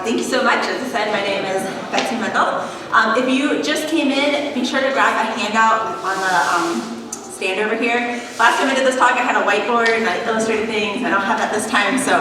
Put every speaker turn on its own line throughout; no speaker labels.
Thank you so much. As I said, my name is Betsy Mendel. If you just came in, be sure to grab a handout on the stand over here. Last time I did this talk, I had a whiteboard and I illustrated things. I don't have that this time, so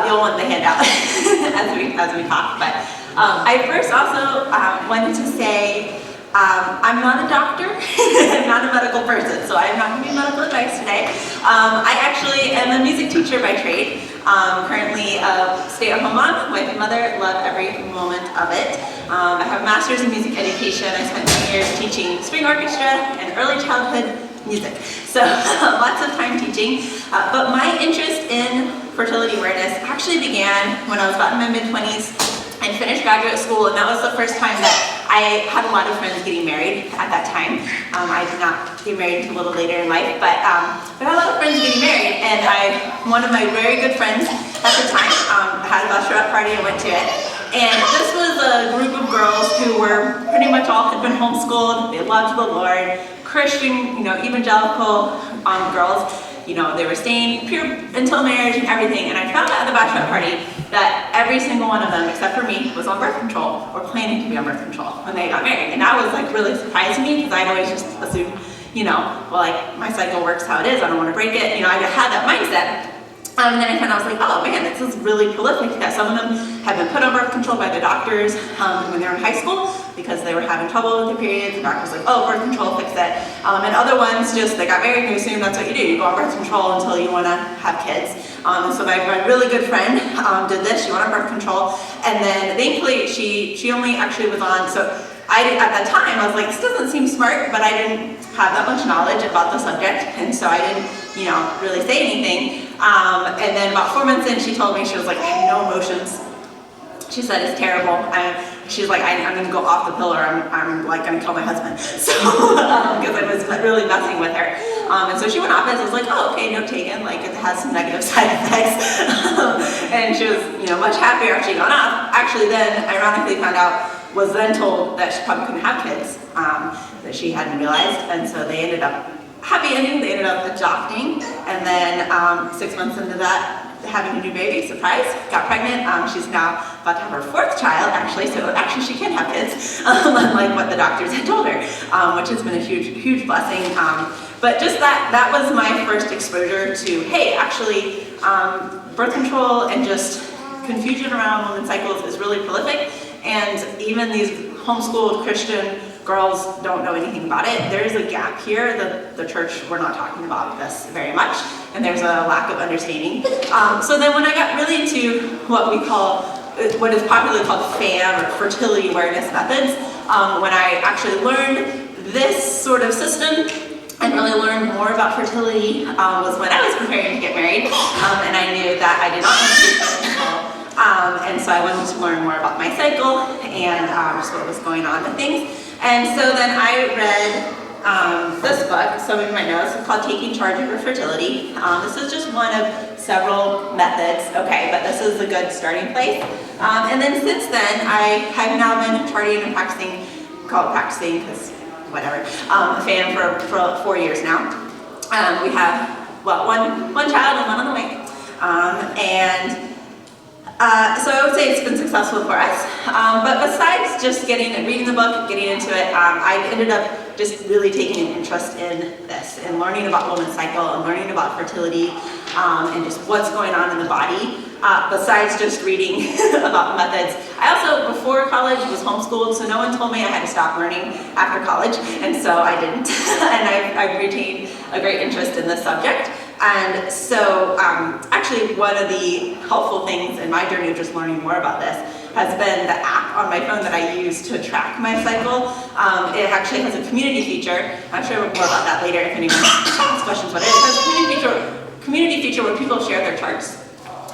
you'll want the handout as we talk. But I first also wanted to say I'm not a doctor. I'm not a medical person, so I'm not giving medical advice today. I actually am a music teacher by trade. Currently a stay-at-home mom, wife and mother, love every moment of it. I have a master's in music education. I spent 10 years teaching string orchestra and early childhood music. So lots of time teaching. But my interest in fertility awareness actually began when I was about in my mid-20s and finished graduate school, and that was the first time that I had a lot of friends getting married at that time. I did not get married until a little later in life, but I had a lot of friends getting married, and one of my very good friends at the time had a bachelorette party and went to it. And this was a group of girls who were pretty much all had been homeschooled. They loved the Lord, Christian, evangelical girls. They were staying pure until marriage and everything. And I found out at the bachelorette party that every single one of them, except for me, was on birth control or planning to be on birth control when they got married. And that was really surprising me because I'd always just assumed, my cycle works how it is. I don't want to break it. I had that mindset. And then I was like, oh man, this is really prolific. That some of them have been put on birth control by the doctors when they were in high school because they were having trouble with their periods. The doctor's like, oh, birth control, fix it. And other ones they got married and you assume that's what you do. You go on birth control until you want to have kids. So my really good friend did this. She went on birth control, and then thankfully she only actually was on. So at that time I was like, this doesn't seem smart, but I didn't have that much knowledge about the subject, and so I didn't really say anything. And then about 4 months in, she told me, she was like, I have no emotions. She said, it's terrible. She's like, I'm going to go off the pill, or I'm going to kill my husband. So, because I was really messing with her. And so she went off, and I was like, oh, okay, note taken. It has some negative side effects. And she was, much happier after she got off. Actually, then, ironically found out, was then told that she probably couldn't have kids, that she hadn't realized. And so they ended up happy ending. They ended up adopting, and then 6 months into that, having a new baby, surprise, got pregnant. She's now about to have her fourth child, actually, so actually she can have kids, unlike what the doctors had told her, which has been a huge blessing. But just that was my first exposure to, hey, actually, birth control and just confusion around women's cycles is really prolific, and even these homeschooled Christian girls don't know anything about it. There's a gap here. The church, we're not talking about this very much, and there's a lack of understanding. So then when I got really into what is popularly called FAM, or fertility awareness methods, when I actually learned this sort of system and really learned more about fertility was when I was preparing to get married, and I knew that I did not want to be fertile. And so I wanted to learn more about my cycle and just what was going on with things. And so then I read this book, some of you might know, it's called Taking Charge of Your Fertility. This is just one of several methods, okay, but this is a good starting place. And then since then, I have now been charting and practicing, because whatever, FAM for 4 years now. We have, one child and one on the way. So I would say it's been successful for us, but besides just reading the book, getting into it, I ended up just really taking an interest in this, and learning about women's cycle, and learning about fertility, and just what's going on in the body, besides just reading about methods. I also, before college, was homeschooled, so no one told me I had to stop learning after college, and so I didn't, and I've retained a great interest in this subject. And so actually one of the helpful things in my journey of just learning more about this has been the app on my phone that I use to track my cycle. It actually has a community feature. I'm sure more about that later if anyone has questions about it. It has a community feature where people share their charts,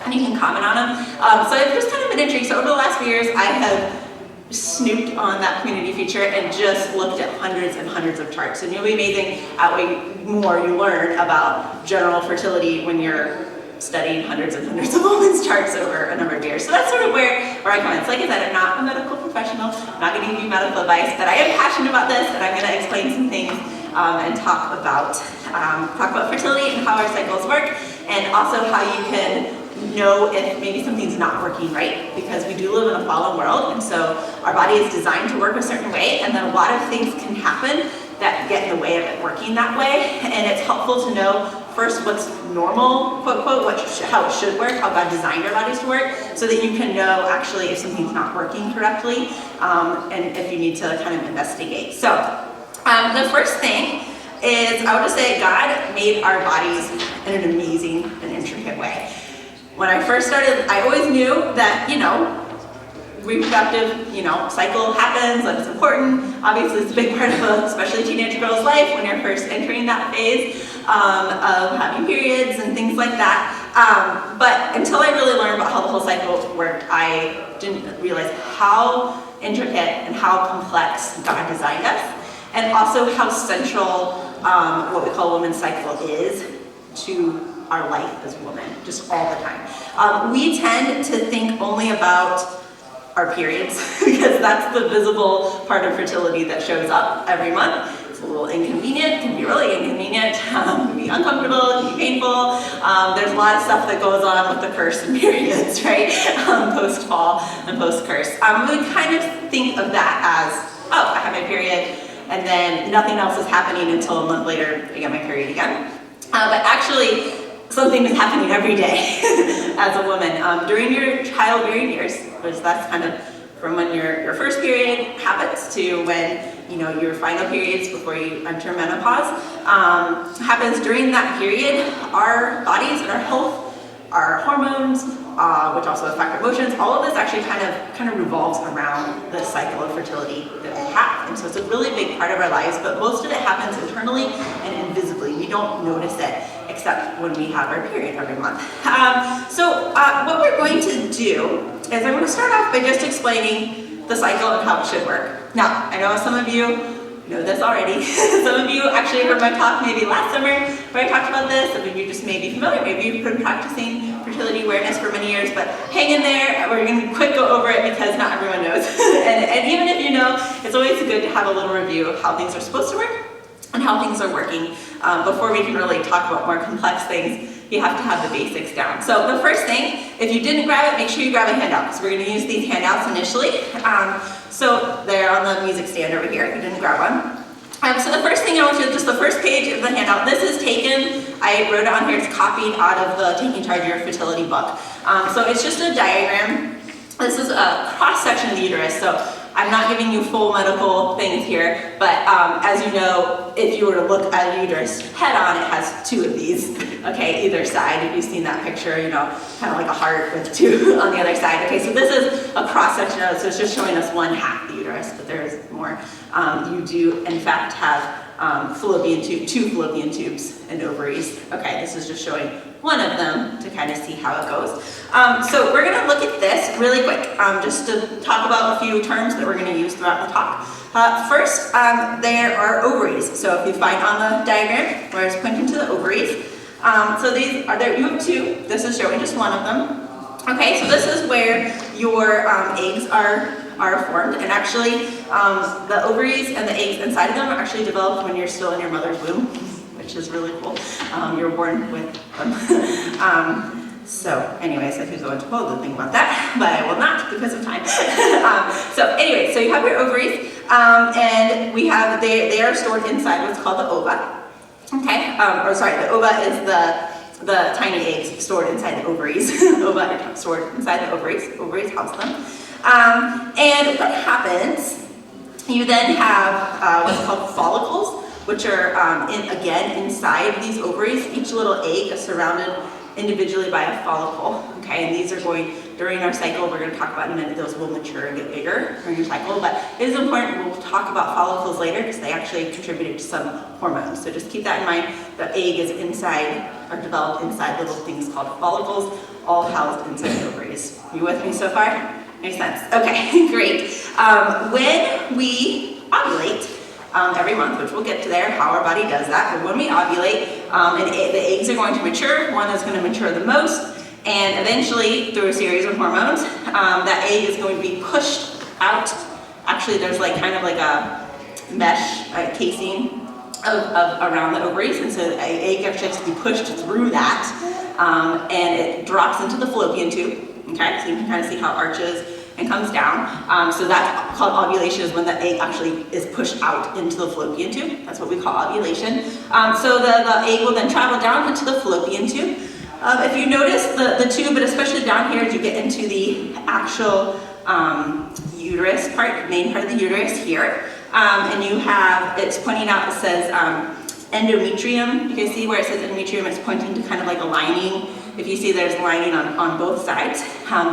and you can comment on them. So I've just kind of been intrigued. So over the last few years, I have snooped on that community feature and just looked at hundreds and hundreds of charts. And you'll be amazing at what more you learn about general fertility when you're studying hundreds and hundreds of women's charts over a number of years. So that's sort of where I come in. It's like I said, I'm not a medical professional. I'm not going to give you medical advice, but I am passionate about this, and I'm going to explain some things and talk about fertility and how our cycles work, and also how you can know if maybe something's not working right, because we do live in a fallen world, and so our body is designed to work a certain way, and then a lot of things can happen that get in the way of it working that way. And it's helpful to know first what's normal, quote, quote, how it should work, how God designed our bodies to work, so that you can know actually if something's not working correctly, and if you need to kind of investigate. So the first thing is, I would just say God made our bodies in an amazing and intricate way. When I first started, I always knew that, reproductive, cycle happens, and it's important. Obviously, it's a big part of especially teenage girl's life when you're first entering that phase of having periods and things like that. But until I really learned about how the whole cycle worked, I didn't realize how intricate and how complex God designed us, and also how central what we call women's cycle is to our life as women, just all the time. We tend to think only about our periods because that's the visible part of fertility that shows up every month. It's a little inconvenient, can be really inconvenient, can be uncomfortable, can be painful. There's a lot of stuff that goes on with the curse and periods, right? Post-fall and post-curse. We kind of think of that as, oh, I have my period, and then nothing else is happening until a month later I get my period again. But actually, something is happening every day as a woman. During your childbearing years, which that's kind of from when your first period happens to when your final periods before you enter menopause, happens during that period. Our bodies and our health, our hormones, which also affect emotions, all of this actually kind of revolves around the cycle of fertility that we have. And so it's a really big part of our lives, but most of it happens internally and invisibly. We don't notice it except when we have our period every month. So what we're going to do is I'm going to start off by just explaining the cycle and how it should work. Now, I know some of you know this already. Some of you actually heard my talk maybe last summer where I talked about this. Some of you just may be familiar. Maybe you've been practicing fertility awareness for many years, but hang in there. We're going to quick go over it because not everyone knows. and even if you know, it's always good to have a little review of how things are supposed to work and how things are working before we can really talk about more complex things. You have to have the basics down. So the first thing, if you didn't grab it, make sure you grab a handout, because we're going to use these handouts initially. So they're on the music stand over here if you didn't grab one. So the first thing I want you to, just the first page of the handout, this is taken, I wrote it on here, it's copied out of the Taking Charge of Your Fertility book. So it's just a diagram. This is a cross-section of the uterus, so I'm not giving you full medical things here, but as you know, if you were to look at a uterus head on, it has two of these, okay, either side. If you've seen that picture, kind of like a heart with two on the other side. Okay, so this is a cross-section of it, so it's just showing us one half the uterus, but there is more. You do, in fact, have two fallopian tubes and ovaries. Okay, this is just showing one of them to kind of see how it goes. So we're going to look at this really quick, just to talk about a few terms that we're going to use throughout the talk. First, there are ovaries. So if you find on the diagram where it's pointing to the ovaries, so these are there. You have two. This is showing just one of them. Okay, so this is where your eggs are formed, and actually the ovaries and the eggs inside of them are actually developed when you're still in your mother's womb, which is really cool. You're born with them. So anyways, I could go into a whole other thing about that, but I will not because of time. So anyway, so you have your ovaries, and we have, they are stored inside what's called the ova. Okay, the ova is the tiny eggs stored inside the ovaries. Ova are stored inside the ovaries. Ovaries house them. And what happens, you then have what's called follicles, which are, again, inside these ovaries. Each little egg is surrounded individually by a follicle, okay, and these are going, during our cycle, we're going to talk about in a minute, those will mature and get bigger during your cycle, but it is important, we'll talk about follicles later because they actually contribute to some hormones, so just keep that in mind. The egg is inside, or developed inside little things called follicles, all housed inside the ovaries. Are you with me so far? Makes sense. Okay, great. When we ovulate, every month, which we'll get to there, how our body does that, but when we ovulate, the eggs are going to mature, one is going to mature the most, and eventually, through a series of hormones, that egg is going to be pushed out. Actually, there's kind of like a mesh casing around the ovaries, and so the egg actually has to be pushed through that and it drops into the fallopian tube. Okay, so you can kind of see how it arches and comes down. So that's called ovulation, is when the egg actually is pushed out into the fallopian tube. That's what we call ovulation. So the egg will then travel down into the fallopian tube. If you notice the tube, but especially down here as you get into the actual uterus part, main part of the uterus here, and you have, it's pointing out, it says endometrium. You can see where it says endometrium, it's pointing to kind of like a lining. If you see there's lining on both sides.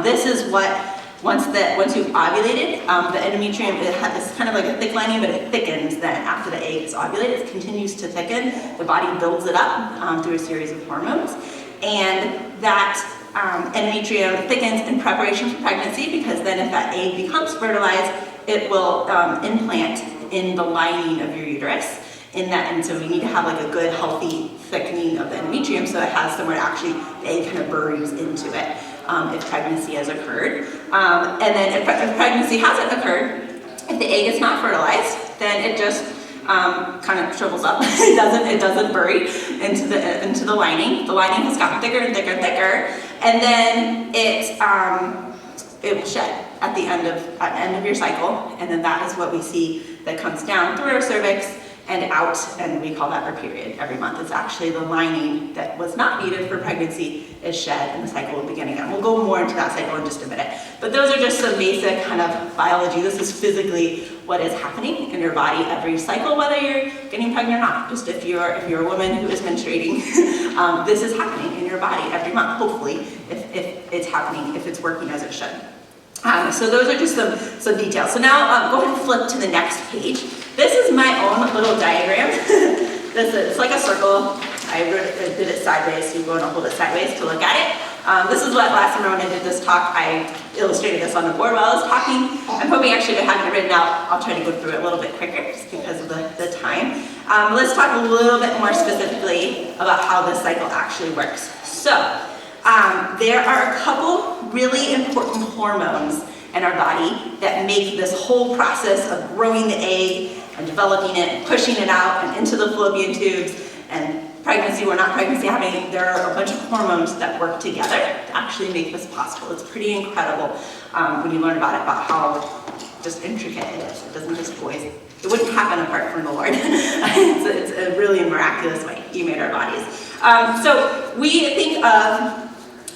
This is what, once you've ovulated, the endometrium is kind of like a thick lining, but it thickens then after the egg is ovulated. It continues to thicken. The body builds it up through a series of hormones. And that endometrium thickens in preparation for pregnancy, because then if that egg becomes fertilized, it will implant in the lining of your uterus. And so we need to have like a good healthy thickening of the endometrium so it has somewhere to actually, the egg kind of burrows into it if pregnancy has occurred. And then if pregnancy hasn't occurred, if the egg is not fertilized, then it just kind of shrivels up. It doesn't bury into the lining. The lining has gotten thicker and thicker and thicker, and then it will shed at the end of your cycle, and then that is what we see that comes down through our cervix and out, and we call that our period every month. It's actually the lining that was not needed for pregnancy is shed, and the cycle will begin again. We'll go more into that cycle in just a minute. But those are just some basic kind of biology. This is physically what is happening in your body every cycle, whether you're getting pregnant or not. Just if you're a woman who is menstruating, this is happening in your body every month, hopefully, if it's happening, if it's working as it should. So those are just some details. So now go ahead and flip to the next page. This is my own little diagram. It's like a circle. I did it sideways, so you go and hold it sideways to look at it. This is what last time when I did this talk, I illustrated this on the board while I was talking. I'm hoping actually to have it written out. I'll try to go through it a little bit quicker just because of the time. Let's talk a little bit more specifically about how this cycle actually works. So there are a couple really important hormones in our body that make this whole process of growing the egg and developing it and pushing it out and into the fallopian tubes and pregnancy or not pregnancy happening. There are a bunch of hormones that work together to actually make this possible. It's pretty incredible when you learn about it, about how just intricate it is. It doesn't just always, it wouldn't happen apart from the Lord. It's a really miraculous way He made our bodies. So we think of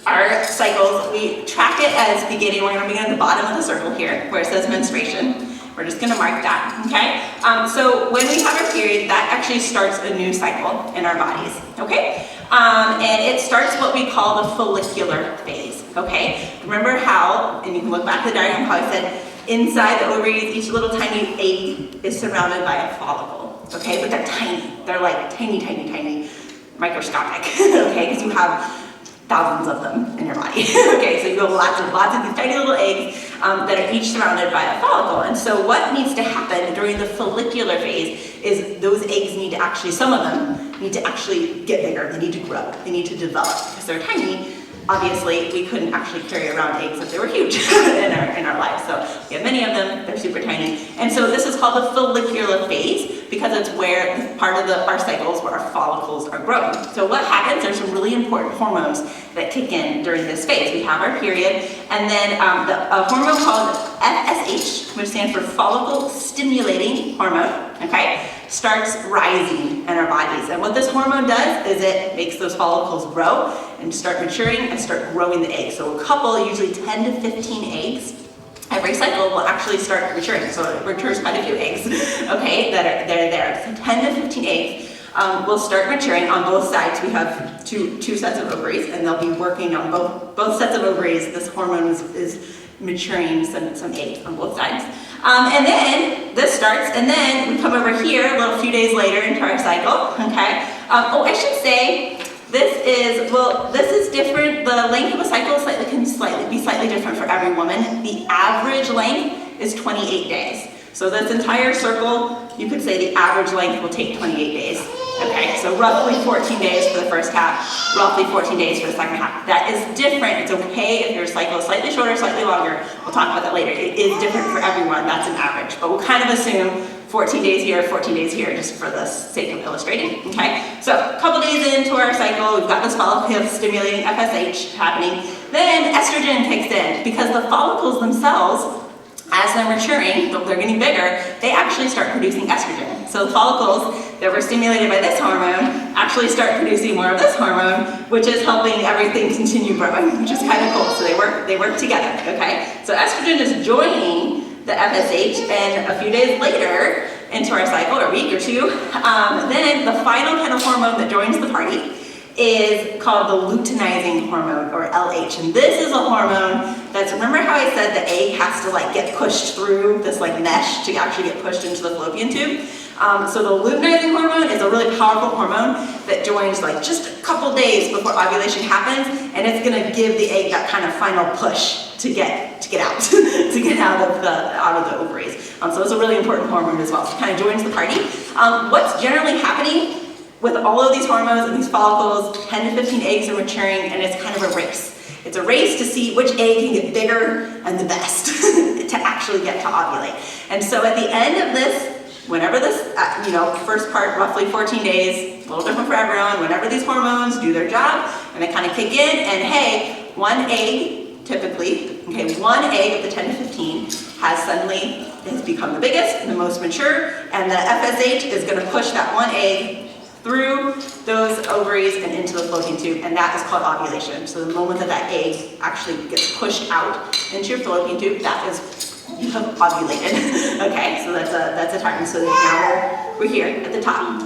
our cycles, we track it as beginning, we're going to begin at the bottom of the circle here where it says menstruation. We're just going to mark that, okay? So when we have our period, that actually starts a new cycle in our bodies, okay? And it starts what we call the follicular phase, okay? Remember how, and you can look back at the diagram, how I said inside the ovaries, each little tiny egg is surrounded by a follicle, okay? But they're tiny. They're like tiny, tiny, tiny, microscopic, okay? Because you have thousands of them in your body. Okay, so you have lots of these tiny little eggs that are each surrounded by a follicle. And so what needs to happen during the follicular phase is those eggs need to actually, some of them need to actually get bigger. They need to grow. They need to develop. Because they're tiny, obviously we couldn't actually carry around eggs if they were huge in our lives. So we have many of them, they're super tiny. And so this is called the follicular phase because it's where part of our cycles where our follicles are growing. So what happens, there's some really important hormones that kick in during this phase. We have our period, and then a hormone called FSH, which stands for follicle stimulating hormone, okay, starts rising in our bodies. And what this hormone does is it makes those follicles grow and start maturing and start growing the eggs. So a couple, usually 10 to 15 eggs, every cycle will actually start maturing. So it matures quite a few eggs, okay, that are there. So 10 to 15 eggs will start maturing on both sides. We have two sets of ovaries, and they'll be working on both sets of ovaries. This hormone is maturing some eggs on both sides. And then this starts, and then we come over here a few days later into our cycle, okay? I should say, this is different. The length of a cycle can be slightly different for every woman. The average length is 28 days. So this entire circle, you could say the average length will take 28 days. Okay, so roughly 14 days for the first half, roughly 14 days for the second half. That is different. It's okay if your cycle is slightly shorter, slightly longer. We'll talk about that later. It is different for everyone. That's an average. But we'll kind of assume 14 days here, 14 days here, just for the sake of illustrating, okay? So a couple days into our cycle, we've got this follicle stimulating FSH happening. Then estrogen kicks in because the follicles themselves, as they're maturing, they're getting bigger, they actually start producing estrogen. So the follicles that were stimulated by this hormone actually start producing more of this hormone, which is helping everything continue growing, which is kind of cool. So they work together, okay? So estrogen is joining the FSH, and a few days later into our cycle, or a week or two, then the final kind of hormone that joins the party is called the luteinizing hormone, or LH. And this is a hormone that's, remember how I said the egg has to like get pushed through this like mesh to actually get pushed into the fallopian tube? So the luteinizing hormone is a really powerful hormone that joins like just a couple days before ovulation happens, and it's gonna give the egg that kind of final push to get out, to get out of the ovaries. So it's a really important hormone as well. So it kind of joins the party. What's generally happening with all of these hormones and these follicles, 10 to 15 eggs are maturing, and it's kind of a race. It's a race to see which egg can get bigger and the best to actually get to ovulate. And so at the end of this, whenever this, first part, roughly 14 days, a little different for everyone, whenever these hormones do their job, and they kind of kick in, and hey, one egg, typically, okay, one egg of the 10 to 15 has become the biggest and the most mature, and the FSH is gonna push that one egg through those ovaries and into the fallopian tube, and that is called ovulation. So the moment that that egg actually gets pushed out into your fallopian tube, that is, you have ovulated. Okay, so that's a time. So now we're here at the top.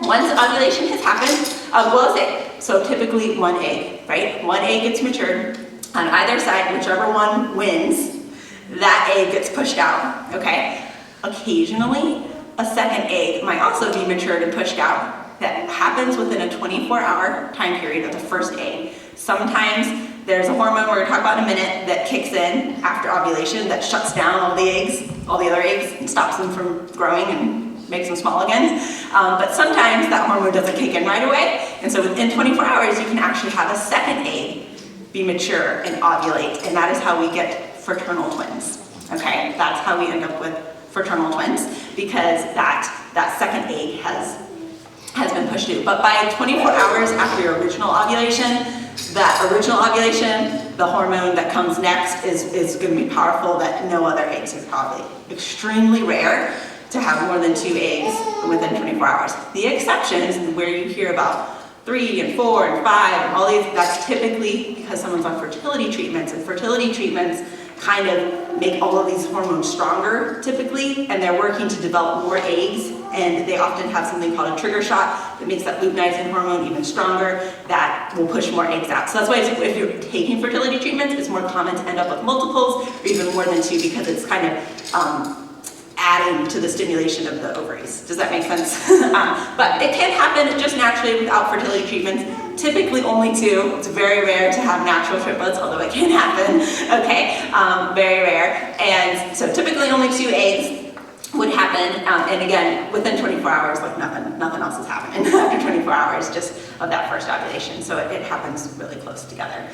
Once ovulation has happened, so typically one egg, right? One egg gets matured on either side, whichever one wins, that egg gets pushed out, okay? Occasionally, a second egg might also be matured and pushed out. That happens within a 24-hour time period of the first egg. Sometimes there's a hormone we're going to talk about in a minute that kicks in after ovulation that shuts down all the other eggs, and stops them from growing and makes them small again. But sometimes that hormone doesn't kick in right away, and so within 24 hours you can actually have a second egg be mature and ovulate, and that is how we get fraternal twins. Okay, that's how we end up with fraternal twins, because that second egg has been pushed through. But by 24 hours after your original ovulation, the hormone that comes next is going to be powerful that no other eggs are probably. Extremely rare to have more than 2 eggs within 24 hours. The exception is where you hear about 3 and 4 and 5 and all these. That's typically because someone's on fertility treatments, and fertility treatments kind of make all of these hormones stronger typically, and they're working to develop more eggs, and they often have something called a trigger shot that makes that luteinizing hormone even stronger, that will push more eggs out. So that's why if you're taking fertility treatments, it's more common to end up with multiples or even more than 2, because it's kind of adding to the stimulation of the ovaries. Does that make sense? But it can happen just naturally without fertility treatments. Typically only 2. It's very rare to have natural triplets, although it can happen. Okay, very rare. And so typically only 2 eggs would happen, and again, within 24 hours, like nothing else is happening after 24 hours just of that first ovulation. So it happens really close together.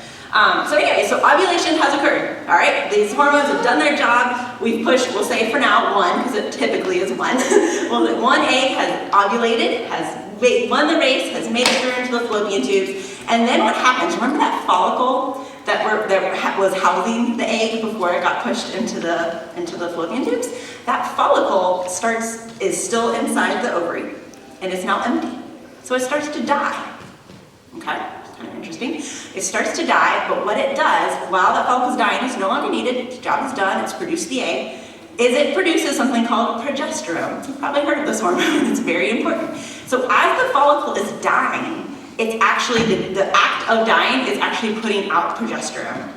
So anyway, so ovulation has occurred, all right? These hormones have done their job. We've pushed, we'll say for now 1, because it typically is 1. Well, 1 egg has ovulated, has won the race, has made it through into the fallopian tubes, and then what happens? Remember that follicle that was housing the egg before it got pushed into the fallopian tubes? That follicle is still inside the ovary, and it's now empty. So it starts to die. Okay, it's kind of interesting. It starts to die, but what it does, while that follicle is dying, it's no longer needed, its job is done, it's produced the egg, is it produces something called progesterone. You've probably heard of this hormone, it's very important. So as the follicle is dying, it's actually, the act of dying is actually putting out progesterone,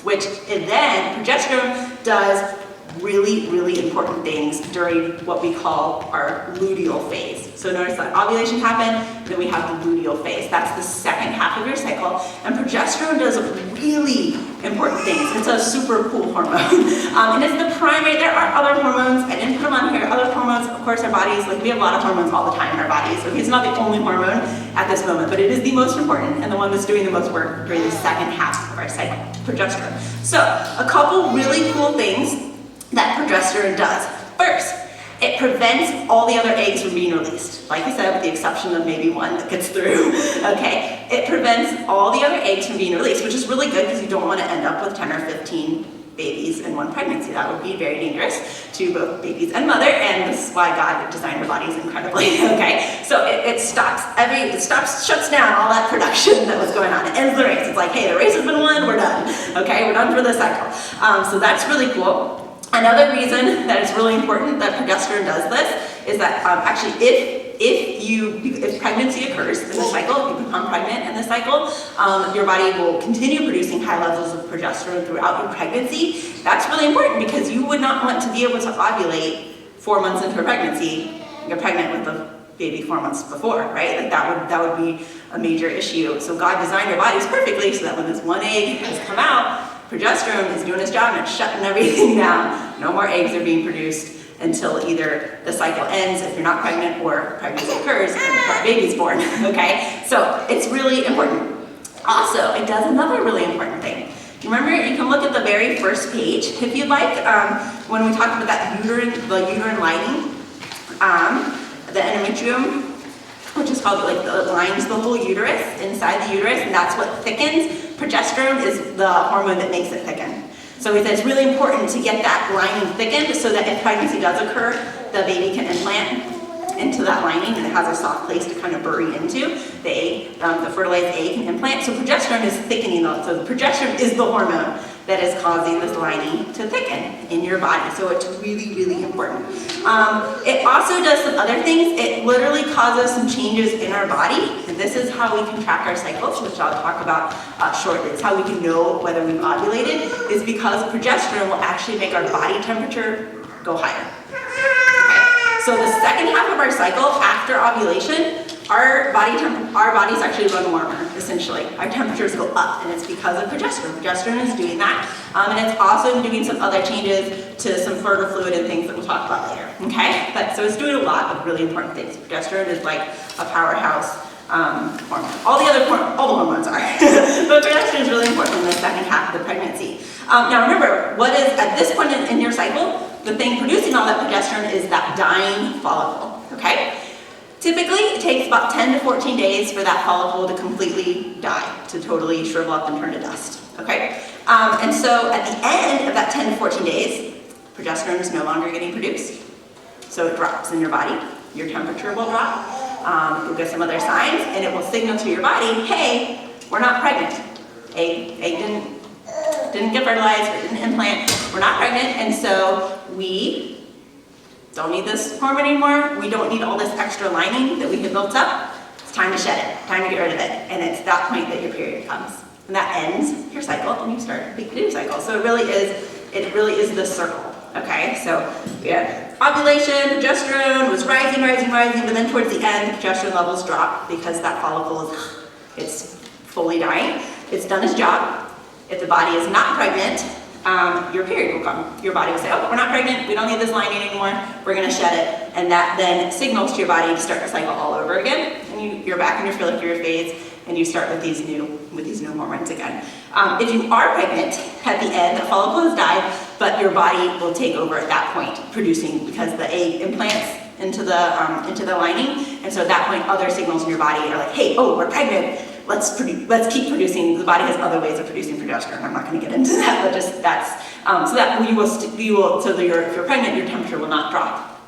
which then progesterone does really, really important things during what we call our luteal phase. So notice that ovulation happened, then we have the luteal phase. That's the second half of your cycle, and progesterone does really important things. It's a super cool hormone. And it's the primary, there are other hormones, I didn't put them on here, other hormones, of course our bodies, like we have a lot of hormones all the time in our bodies, so it's not the only hormone at this moment, but it is the most important and the one that's doing the most work during the second half of our cycle, progesterone. So, a couple really cool things that progesterone does. First, It prevents all the other eggs from being released. Like I said, with the exception of maybe one that gets through, okay? It prevents all the other eggs from being released, which is really good because you don't want to end up with 10 or 15 babies in one pregnancy. That would be very dangerous to both babies and mother, and this is why God designed our bodies incredibly, okay? So it shuts down all that production that was going on. It ends the race. It's like, hey, the race has been won, we're done, okay? We're done for the cycle. So that's really cool. Another reason that it's really important that progesterone does this is that actually if pregnancy occurs in the cycle, if you become pregnant in the cycle, your body will continue producing high levels of progesterone throughout your pregnancy. That's really important because you would not want to be able to ovulate 4 months into a pregnancy. You're pregnant with a baby 4 months before, right? Like that would be a major issue. So God designed your bodies perfectly so that when this one egg has come out, progesterone is doing its job and it's shutting everything down. No more eggs are being produced until either the cycle ends if you're not pregnant or pregnancy occurs and the baby's born, okay? So it's really important. Also, it does another really important thing. Remember, you can look at the very first page, if you'd like, when we talked about that the uterine lining, the endometrium, which is called, like, it lines the whole uterus, inside the uterus, and that's what thickens. Progesterone is the hormone that makes it thicken. So he says it's really important to get that lining thickened so that if pregnancy does occur, the baby can implant into that lining and it has a soft place to kind of bury into. The fertilized egg can implant. So progesterone is thickening. So the progesterone is the hormone that is causing this lining to thicken in your body. So it's really, really important. It also does some other things. It literally causes some changes in our body. And this is how we can track our cycles, which I'll talk about shortly. It's how we can know whether we've ovulated, is because progesterone will actually make our body temperature go higher. Okay. So the second half of our cycle, after ovulation, our bodies actually run warmer, essentially. Our temperatures go up, and it's because of progesterone. Progesterone is doing that, and it's also doing some other changes to some fertile fluid and things that we'll talk about later, okay? So it's doing a lot of really important things. Progesterone is like a powerhouse hormone. All the hormones are, but progesterone is really important in the second half of the pregnancy. Now remember, what is, at this point in your cycle, the thing producing all that progesterone is that dying follicle, okay? Typically, it takes about 10 to 14 days for that follicle to completely die, to totally shrivel up and turn to dust, okay? And so at the end of that 10 to 14 days, progesterone is no longer getting produced. So it drops in your body, your temperature will drop, you'll get some other signs, and it will signal to your body, hey, we're not pregnant. Egg didn't get fertilized, or didn't implant, we're not pregnant, and so we don't need this hormone anymore. We don't need all this extra lining that we have built up. It's time to shed it, time to get rid of it. And it's that point that your period comes. And that ends your cycle and you start the new cycle. So it really is the circle, okay? So we had ovulation, progesterone was rising, but then towards the end, progesterone levels drop because that follicle it's fully dying. It's done its job. If the body is not pregnant, your period will come. Your body will say, oh, we're not pregnant, we don't need this lining anymore, we're gonna shed it. And that then signals to your body to start the cycle all over again. And you're back in your follicular phase and you start with these new hormones again. If you are pregnant, at the end, the follicle has died, but your body will take over at that point, producing, because the egg implants into the lining. And so at that point, other signals in your body are like, hey, oh, we're pregnant. Let's keep producing. The body has other ways of producing progesterone. I'm not going to get into that, but just that's so that if you're pregnant, your temperature will not drop.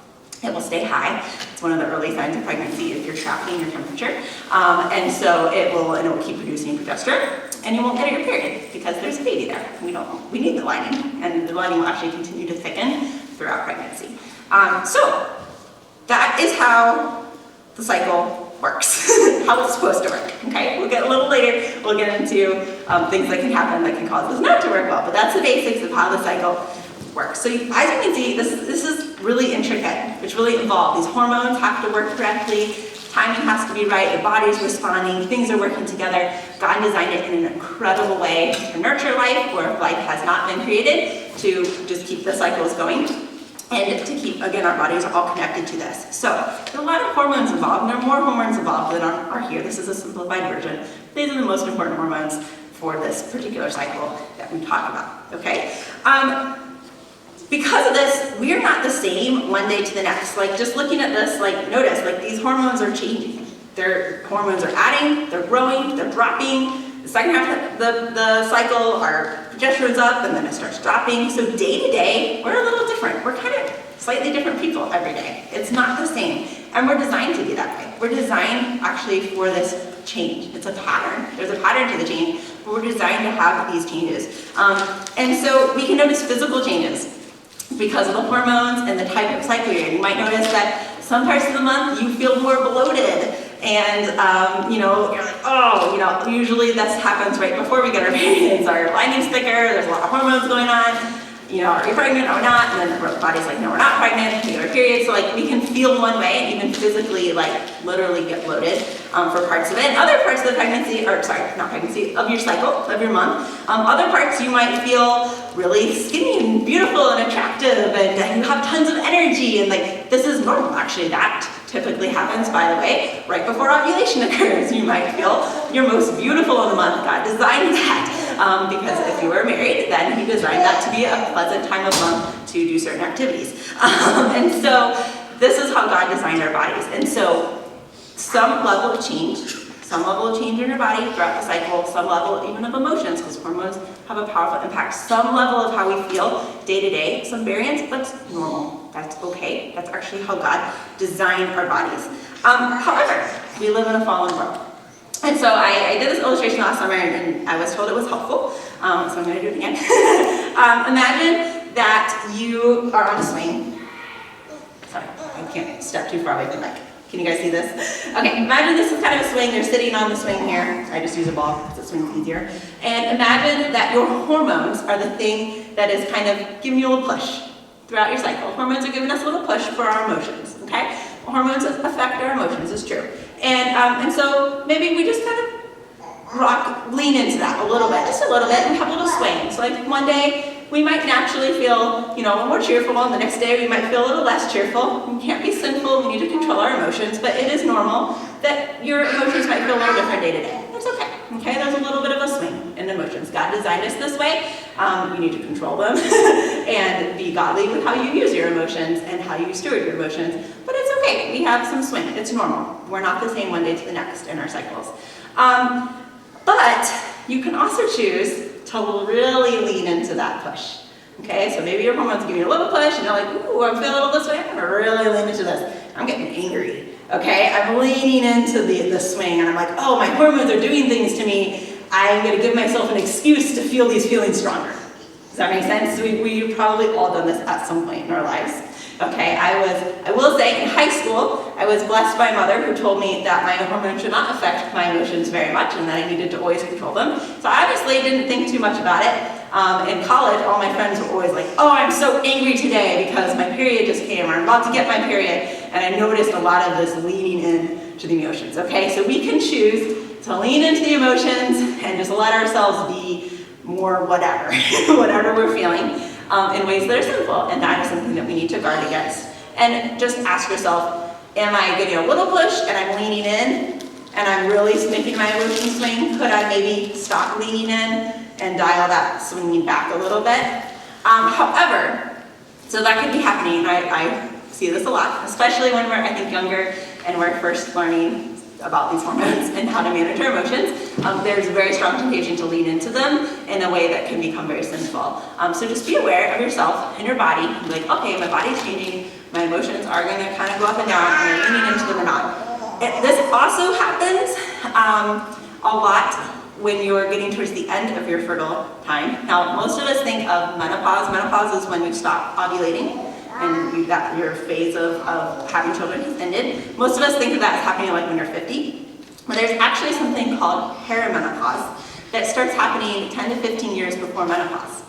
It will stay high. It's one of the early signs of pregnancy if you're tracking your temperature, and so it will keep producing progesterone, and you won't get your period because there's a baby there. We need the lining, and the lining will actually continue to thicken throughout pregnancy. So that is how the cycle works, how it's supposed to work, okay? We'll get a little later, we'll get into things that can happen that can cause this not to work well, but that's the basics of how the cycle works. So as you can see, this is really intricate, it's really involved. These hormones have to work correctly, timing has to be right, the body's responding, things are working together. God designed it in an incredible way to nurture life, or if life has not been created, to just keep the cycles going. And to keep, again, our bodies are all connected to this. So there's a lot of hormones involved, and there are more hormones involved than are here. This is a simplified version. These are the most important hormones for this particular cycle that we talk about, okay? because of this, we're not the same one day to the next. Like just looking at this, like notice, like these hormones are changing. Their hormones are adding, they're growing, they're dropping. The second half of the cycle, our progesterone's up and then it starts dropping. So day to day, we're a little different. We're kind of slightly different people every day. It's not the same. And we're designed to be that way. We're designed actually for this change. It's a pattern. There's a pattern to the change, but we're designed to have these changes. And so we can notice physical changes because of the hormones and the type of cycle you're in. You might notice that some parts of the month you feel more bloated. And, you're like, oh, usually this happens right before we get our periods. Our lining's thicker, there's a lot of hormones going on. Are we pregnant? Are we not? And then the body's like, no, we're not pregnant. We get our periods. So like we can feel one way and even physically, like literally get bloated for parts of it. And other parts of the pregnancy, of your cycle, of your month. Other parts you might feel really skinny and beautiful and attractive and you have tons of energy and like this is normal. Actually, that typically happens, by the way, right before ovulation occurs. You might feel your most beautiful in the month. God designed that. Because if you were married, then he designed that to be a pleasant time of month to do certain activities. And so this is how God designed our bodies. And so some level of change in your body throughout the cycle, some level even of emotions, because hormones have a powerful impact, some level of how we feel day to day, some variance, that's normal. That's okay. That's actually how God designed our bodies. However, we live in a fallen world. And so I did this illustration last summer and I was told it was helpful, so I'm going to do it again. Imagine that you are on a swing. Sorry, I can't step too far away from the mic. Can you guys see this? Okay, imagine this is kind of a swing. You're sitting on the swing here. I just use a ball because the swing's easier. And imagine that your hormones are the thing that is kind of giving you a little push throughout your cycle. Hormones are giving us a little push for our emotions, okay? Hormones affect our emotions, it's true. And so maybe we just kind of lean into that a little bit, just a little bit, and have a little swing. So like one day we might naturally feel, a little more cheerful, and the next day we might feel a little less cheerful. We can't be sinful, we need to control our emotions, but it is normal that your emotions might feel a little different day to day. That's okay. Okay, there's a little bit of a swing in emotions. God designed us this way. You need to control them and be godly with how you use your emotions and how you steward your emotions. But it's okay. We have some swing. It's normal. We're not the same one day to the next in our cycles. But you can also choose to really lean into that push. Okay, so maybe your hormones give you a little push and you're like, ooh, I'm feeling a little this way. I'm going to really lean into this. I'm getting angry. Okay, I'm leaning into the swing and I'm like, oh, my hormones are doing things to me. I'm going to give myself an excuse to feel these feelings stronger. Does that make sense? We've probably all done this at some point in our lives. Okay, I will say in high school, I was blessed by a mother who told me that my hormones should not affect my emotions very much and that I needed to always control them. So I obviously didn't think too much about it. In college, all my friends were always like, oh, I'm so angry today because my period just came, or I'm about to get my period. And I noticed a lot of this leaning in to the emotions, okay? So we can choose to lean into the emotions and just let ourselves be more whatever, whatever we're feeling in ways that are sinful. And that is something that we need to guard against. And just ask yourself, am I getting a little push and I'm leaning in and I'm really making my emotions swing? Could I maybe stop leaning in and dial that swinging back a little bit? However, so that could be happening. I see this a lot, especially when we're, I think, younger and we're first learning about these hormones and how to manage our emotions. There's a very strong temptation to lean into them in a way that can become very sinful. So just be aware of yourself and your body. Be like, okay, my body's changing, my emotions are going to kind of go up and down, and I'm leaning into them or not. This also happens a lot when you're getting towards the end of your fertile time. Now, most of us think of menopause. Menopause is when you stop ovulating and you've got your phase of having children has ended. Most of us think of that as happening like when you're 50. But there's actually something called perimenopause that starts happening 10 to 15 years before menopause.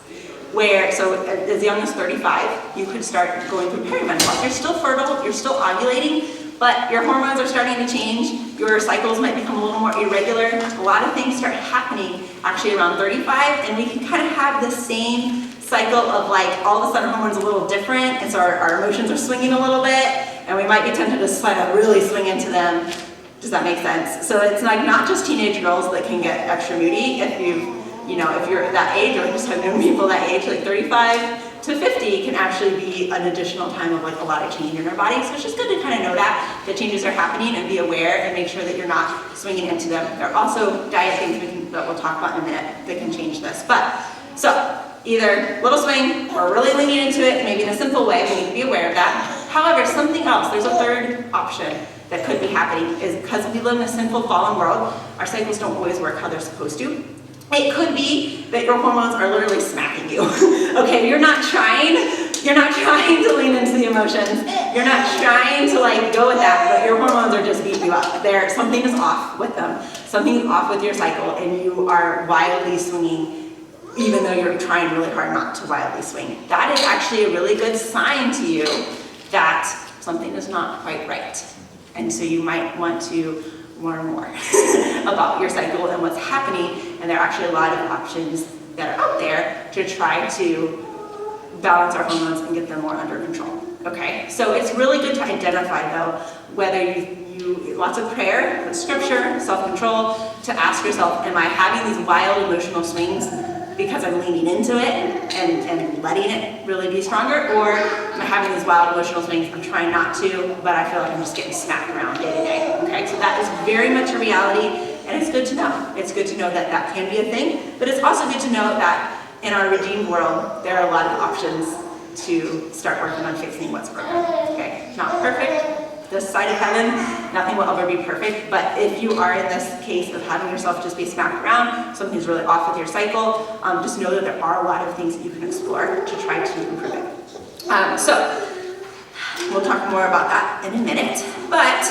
Where, so as young as 35, you could start going through perimenopause. You're still fertile, you're still ovulating, but your hormones are starting to change, your cycles might become a little more irregular. A lot of things start happening actually around 35, and we can kind of have the same cycle of like all of a sudden hormones a little different, and so our emotions are swinging a little bit, and we might be tempted to really swing into them. Does that make sense? So it's like not just teenage girls that can get extra moody. If you've you know, if you're that age, or just have known people that age, like 35 to 50 can actually be an additional time of like a lot of change in our body. So it's just good to kind of know that changes are happening and be aware and make sure that you're not swinging into them. There are also diet things that we'll talk about in a minute that can change this. But, so either little swing or really leaning into it, maybe in a simple way, we need to be aware of that. However, something else, there's a third option that could be happening, is because we live in a sinful, fallen world, our cycles don't always work how they're supposed to. It could be that your hormones are literally smacking you. Okay, you're not trying to lean into the emotions. You're not trying to like go with that, but your hormones are just beating you up. Something is off with them. Something is off with your cycle, and you are wildly swinging, even though you're trying really hard not to wildly swing. That is actually a really good sign to you that something is not quite right. And so you might want to learn more about your cycle and what's happening, and there are actually a lot of options that are out there to try to balance our hormones and get them more under control. Okay, so it's really good to identify though whether you lots of prayer, with scripture, self-control, to ask yourself, am I having these wild emotional swings because I'm leaning into it and letting it really be stronger, or am I having these wild emotional swings, I'm trying not to, but I feel like I'm just getting smacked around day to day. Okay, so that is very much a reality, and it's good to know. It's good to know that that can be a thing, but it's also good to know that in our redeemed world, there are a lot of options to start working on fixing what's broken. Okay, not perfect. This side of heaven, nothing will ever be perfect, but if you are in this case of having yourself just be smacked around, something's really off with your cycle, just know that there are a lot of things that you can explore to try to improve it. So, we'll talk more about that in a minute, but,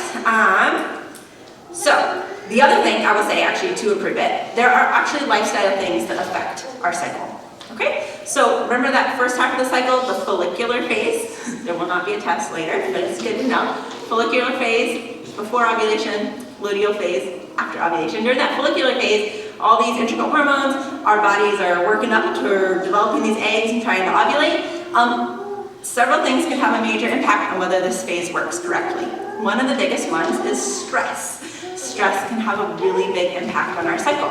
so, the other thing I will say actually to improve it, there are actually lifestyle things that affect our cycle. Okay, so remember that first half of the cycle, the follicular phase. There will not be a test later, but it's good to know. Follicular phase, before ovulation, luteal phase, after ovulation. During that follicular phase, all these intricate hormones, our bodies are working up to developing these eggs and trying to ovulate. Several things can have a major impact on whether this phase works correctly. One of the biggest ones is stress. Stress can have a really big impact on our cycle.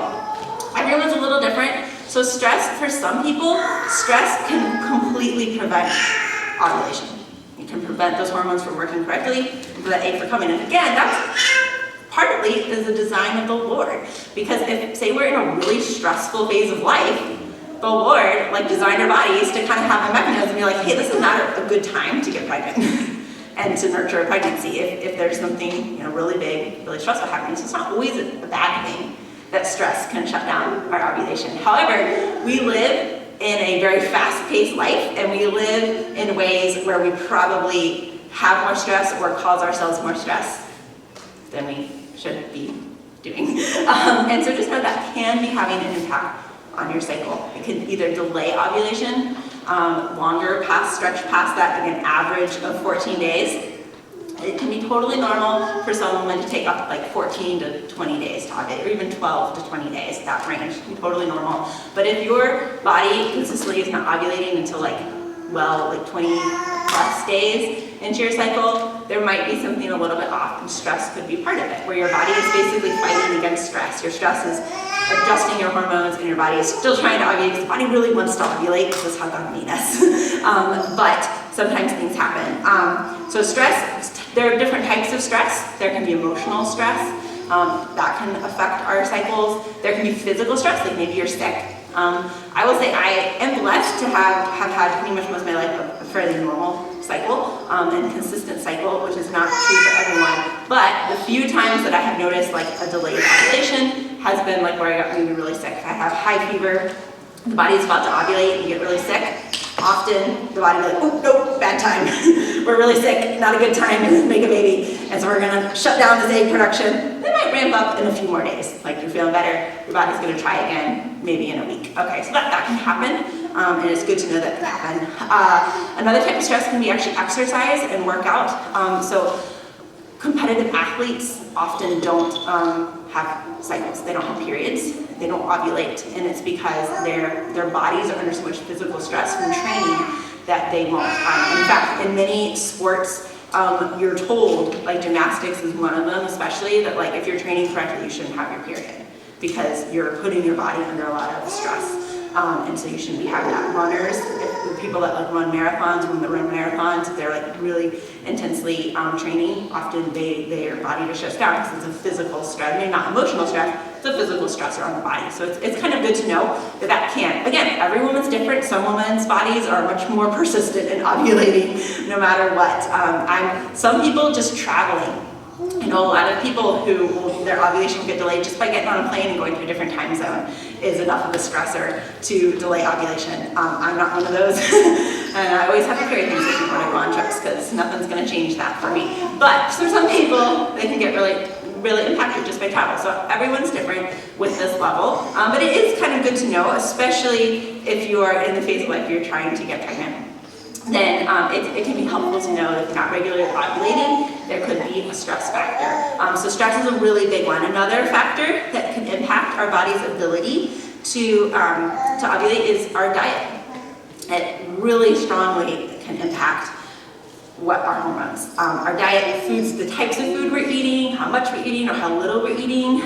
Everyone's a little different. So stress, for some people, stress can completely prevent ovulation. It can prevent those hormones from working correctly, and for that egg from coming in. Again, that's partly is the design of the Lord. Because if, say, we're in a really stressful phase of life, the Lord like designed our bodies to kind of have a mechanism, be like, hey, this is not a good time to get pregnant and to nurture a pregnancy if there's something really big, really stressful happening. So it's not always a bad thing that stress can shut down our ovulation. However, we live in a very fast-paced life, and we live in ways where we probably have more stress or cause ourselves more stress than we should be doing. And so just know that can be having an impact on your cycle. It can either delay ovulation, stretch past that, like an average of 14 days. It can be totally normal for some women to take up like 14 to 20 days to ovulate, or even 12 to 20 days, that range can be totally normal. But if your body consistently is not ovulating until like 20 plus days into your cycle, there might be something a little bit off, and stress could be part of it, where your body is basically fighting against stress. Your stress is adjusting your hormones, and your body is still trying to ovulate, because the body really wants to ovulate. This is how God made us. But sometimes things happen. So stress, there are different types of stress. There can be emotional stress. That can affect our cycles. There can be physical stress, like maybe you're sick. I will say I am blessed to have had pretty much most of my life a fairly normal cycle and consistent cycle, which is not true for everyone. But the few times that I have noticed like a delayed ovulation has been like where I got maybe really sick. If I have high fever, the body's about to ovulate, and you get really sick. Often the body will be like, oh, nope, bad time. We're really sick, not a good time to make a baby. And so we're gonna shut down this egg production. They might ramp up in a few more days. Like you're feeling better, your body's gonna try again, maybe in a week. Okay, so that can happen, and it's good to know that can happen. Another type of stress can be actually exercise and workout. So competitive athletes often don't have cycles. They don't have periods. They don't ovulate, and it's because their bodies are under so much physical stress from training that they won't. In fact, in many sports, you're told, like gymnastics is one of them especially, that like if you're training correctly, you shouldn't have your period. because you're putting your body under a lot of stress. And so you shouldn't be having that. Runners, if people that like run marathons, when they run marathons, they're like really intensely training, often their body just shuts down because it's a physical stress, maybe not emotional stress, it's a physical stressor on the body. So it's kind of good to know that can, again, every woman's different. Some women's bodies are much more persistent in ovulating no matter what. Some people just traveling. I know a lot of people who their ovulation will get delayed just by getting on a plane and going to a different time zone is enough of a stressor to delay ovulation. I'm not one of those, and I always have to carry things with me when I go on trips because nothing's going to change that for me. But for some people, they can get really impacted just by travel. So everyone's different with this level, but it is kind of good to know, especially if you are in the phase of life you're trying to get pregnant. Then it can be helpful to know that if you're not regularly ovulating, there could be a stress factor. So stress is a really big one. Another factor that can impact our body's ability to ovulate is our diet. It really strongly can impact what our hormones. Our diet, foods, the types of food we're eating, how much we're eating or how little we're eating.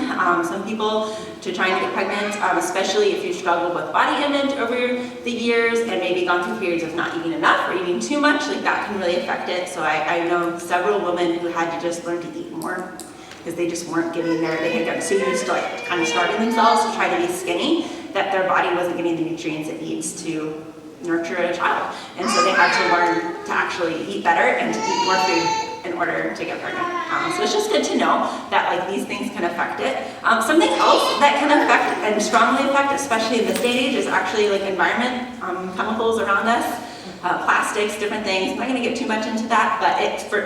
Some people, to try and get pregnant, especially if you struggle with body image over the years and maybe gone through periods of not eating enough or eating too much, like that can really affect it. So I know several women who had to just learn to eat more because they just weren't getting they had gotten so used to like kind of starving themselves to try to be skinny that their body wasn't getting the nutrients it needs to nurture a child. And so they had to learn to actually eat better and to eat more food in order to get pregnant. So it's just good to know that like these things can affect it. Something else that can affect and strongly affect, especially in this day and age, is actually like environment, chemicals around us, plastics, different things. I'm not going to get too much into that, but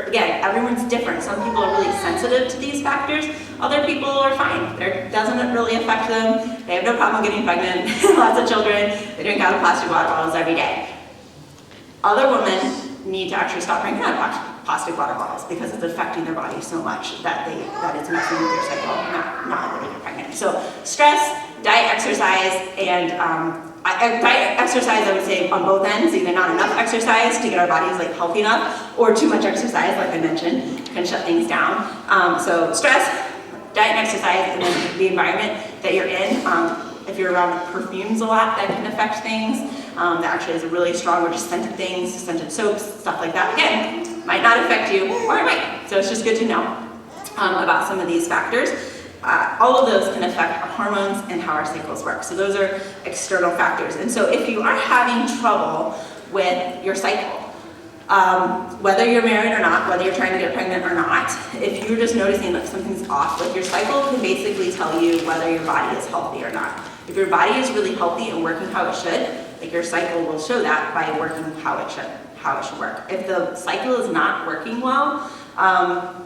again, everyone's different. Some people are really sensitive to these factors. Other people are fine. It doesn't really affect them. They have no problem getting pregnant. Lots of children. They drink out of plastic water bottles every day. Other women need to actually stop drinking out of plastic water bottles because it's affecting their body so much that it's messing with their cycle, not able to get pregnant. So stress, diet, exercise, and diet, exercise, I would say on both ends, either not enough exercise to get our bodies like healthy enough, or too much exercise, like I mentioned, can shut things down. So stress, diet and exercise, and then the environment that you're in. If you're around perfumes a lot, that can affect things. That actually is a really strong, or just scented things, scented soaps, stuff like that. Again, might not affect you, or it might. So it's just good to know about some of these factors. All of those can affect our hormones and how our cycles work. So those are external factors. And so if you are having trouble with your cycle, whether you're married or not, whether you're trying to get pregnant or not, if you're just noticing that something's off with your cycle, can basically tell you whether your body is healthy or not. If your body is really healthy and working how it should, like your cycle will show that by working how it should work. If the cycle is not working well,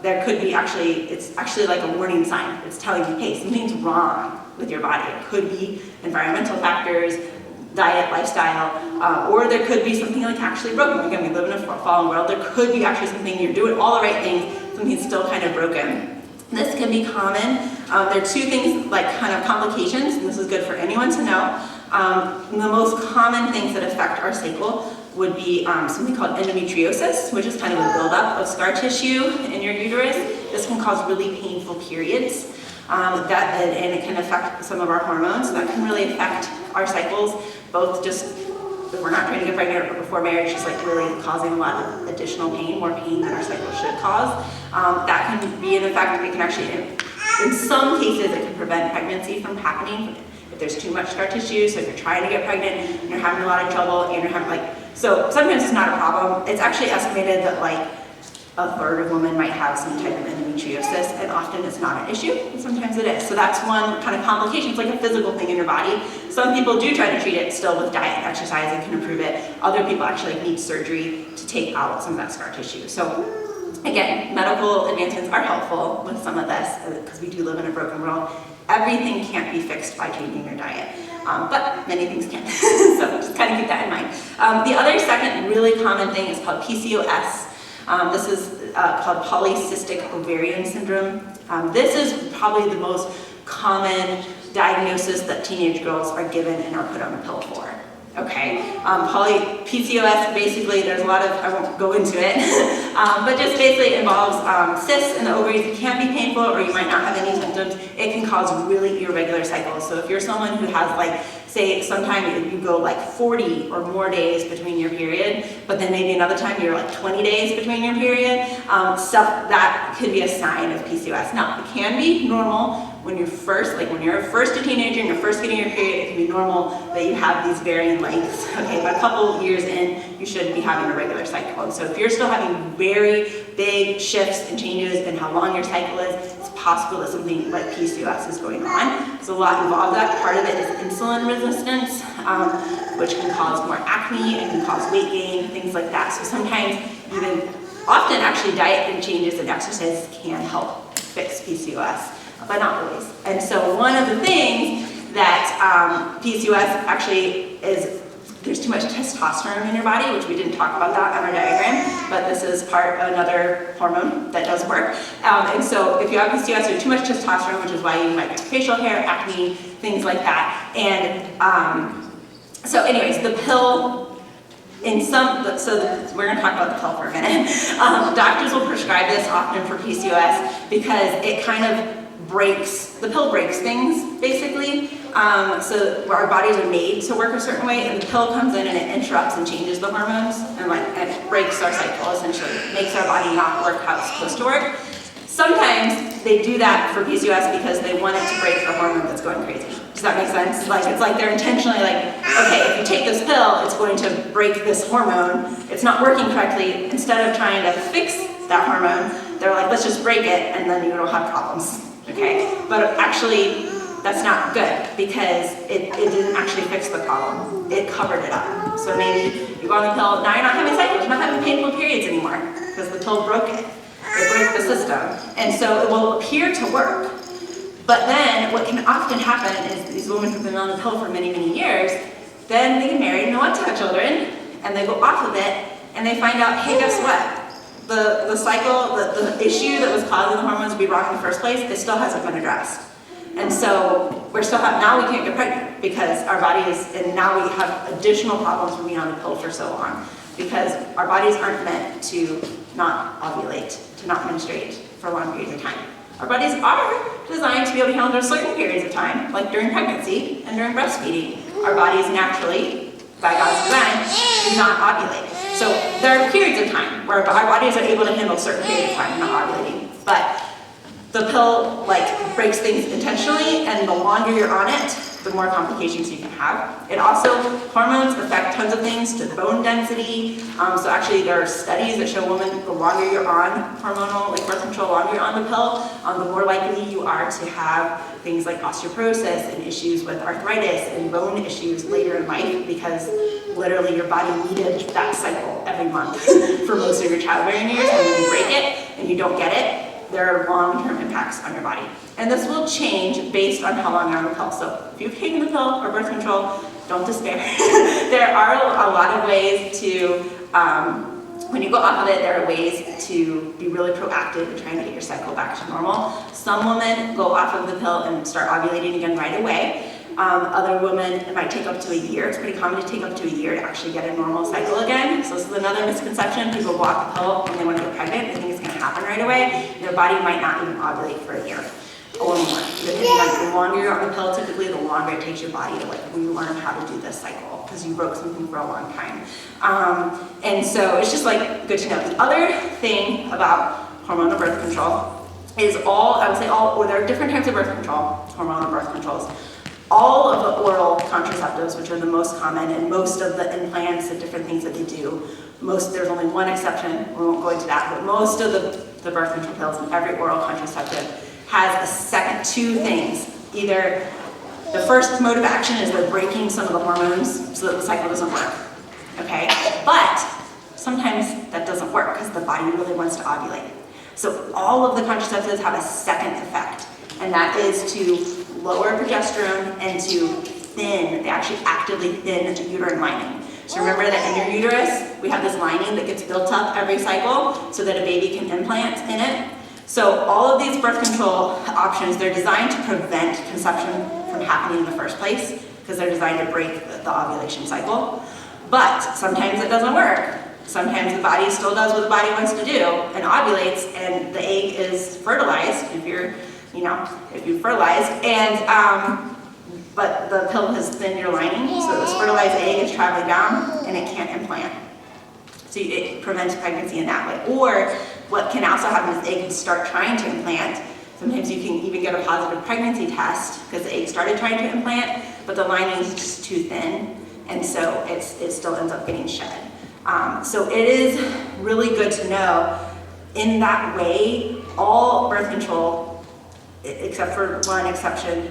there could be it's actually like a warning sign. It's telling you, hey, something's wrong with your body. It could be environmental factors, diet, lifestyle, or there could be something like actually broken. Again, we live in a fallen world. There could be actually something, you're doing all the right things, something's still kind of broken. This can be common. There are two things like kind of complications, and this is good for anyone to know. The most common things that affect our cycle would be something called endometriosis, which is kind of a buildup of scar tissue in your uterus. This can cause really painful periods, and it can affect some of our hormones. That can really affect our cycles, both just if we're not trying to get pregnant or before marriage, just like really causing a lot of additional pain, more pain than our cycle should cause. That can be an effect. It can actually, in some cases, it can prevent pregnancy from happening if there's too much scar tissue. So if you're trying to get pregnant and you're having a lot of trouble and you're having so sometimes it's not a problem. It's actually estimated that like a third of women might have some type of endometriosis, and often it's not an issue, and sometimes it is. So that's one kind of complication. It's like a physical thing in your body. Some people do try to treat it still with diet and exercise and can improve it. Other people actually need surgery to take out some of that scar tissue. So again, medical advancements are helpful with some of this because we do live in a broken world. Everything can't be fixed by changing your diet, but many things can. So just kind of keep that in mind. The other second really common thing is called PCOS. This is called polycystic ovarian syndrome. This is probably the most common diagnosis that teenage girls are given and are put on a pill for. Okay, PCOS, basically there's a lot of, I won't go into it, but just basically involves cysts in the ovaries. It can be painful, or you might not have any symptoms. It can cause really irregular cycles. So if you're someone who has, like, say sometimes you go like 40 or more days between your period, but then maybe another time you're like 20 days between your period, stuff that could be a sign of PCOS. Now, it can be normal when you're first a teenager and you're first getting your period. It can be normal that you have these varying lengths, okay, but a couple years in, you should be having a regular cycle. And so if you're still having very big shifts and changes in how long your cycle is, it's possible that something like PCOS is going on. There's a lot involved. That part of it is insulin resistance, which can cause more acne, it can cause weight gain, things like that. So sometimes, often actually diet and changes and exercise can help fix PCOS. But not always. And so one of the things that PCOS actually is, there's too much testosterone in your body, which we didn't talk about that on our diagram, but this is another hormone that does work. And so if you have PCOS, you have too much testosterone, which is why you might get facial hair, acne, things like that. And so anyways, the pill, we're going to talk about the pill for a minute. Doctors will prescribe this often for PCOS because it kind of the pill breaks things, basically. So our bodies are made to work a certain way, and the pill comes in and it interrupts and changes the hormones, and it breaks our cycle, essentially. It makes our body not work how it's supposed to work. Sometimes they do that for PCOS because they want it to break the hormone that's going crazy. Does that make sense? It's like they're intentionally like, okay, if you take this pill, it's going to break this hormone. It's not working correctly. Instead of trying to fix that hormone, they're like, let's just break it, and then you don't have problems. Okay, but actually that's not good because it didn't actually fix the problem. It covered it up. So maybe you go on the pill, now you're not having cycles, you're not having painful periods anymore because the pill broke it. It broke the system. And so it will appear to work. But then what can often happen is these women who've been on the pill for many, many years, then they get married and they want to have children, and they go off of it, and they find out, hey, guess what? The cycle, the issue that was causing the hormones to be wrong in the first place, it still hasn't been addressed. And so now we can't get pregnant because our bodies, and now we have additional problems from being on the pill for so long because our bodies aren't meant to not ovulate, to not menstruate for long periods of time. Our bodies are designed to be able to handle certain periods of time, like during pregnancy and during breastfeeding. Our bodies naturally, by God's design, do not ovulate. So there are periods of time where our bodies are able to handle certain periods of time not ovulating. But the pill breaks things intentionally, and the longer you're on it, the more complications you can have. It also, hormones affect tons of things to bone density. So actually there are studies that show women, the longer you're on hormonal, birth control, the longer you're on the pill, the more likely you are to have things like osteoporosis and issues with arthritis and bone issues later in life because literally your body needed that cycle every month for most of your childbearing years, and when you break it and you don't get it, there are long-term impacts on your body. And this will change based on how long you're on the pill. So if you've taken the pill or birth control, don't despair. There are a lot of ways to, when you go off of it, there are ways to be really proactive in trying to get your cycle back to normal. Some women go off of the pill and start ovulating again right away. Other women, it might take up to a year. It's pretty common to take up to a year to actually get a normal cycle again. So this is another misconception. People go off the pill and they want to get pregnant. They think it's going to happen right away. Their body might not even ovulate for a year or more. Depending on the longer you're on the pill, typically the longer it takes your body to relearn how to do this cycle because you broke something for a long time. And so it's just good to know. The other thing about hormonal birth control is there are different types of birth control, hormonal birth controls. All of the oral contraceptives, which are the most common, and most of the implants and different things that they do, there's only one exception, we won't go into that, but most of the birth control pills and every oral contraceptive has two things. Either the first mode of action is they're breaking some of the hormones so that the cycle doesn't work, okay? But sometimes that doesn't work because the body really wants to ovulate. So all of the contraceptives have a second effect, and that is to lower progesterone and to thin, they actually actively thin the uterine lining. So remember that in your uterus, we have this lining that gets built up every cycle so that a baby can implant in it. So all of these birth control options, they're designed to prevent conception from happening in the first place, because because they're designed to break the ovulation cycle. But sometimes it doesn't work. Sometimes the body still does what the body wants to do and ovulates, and the egg is fertilized if you fertilize, and but the pill has thinned your lining, so this fertilized egg is traveling down and it can't implant. So it prevents pregnancy in that way. Or what can also happen is the egg can start trying to implant. Sometimes you can even get a positive pregnancy test because the egg started trying to implant, but the lining is just too thin, and so it still ends up getting shed. So it is really good to know in that way, all birth control, except for one exception,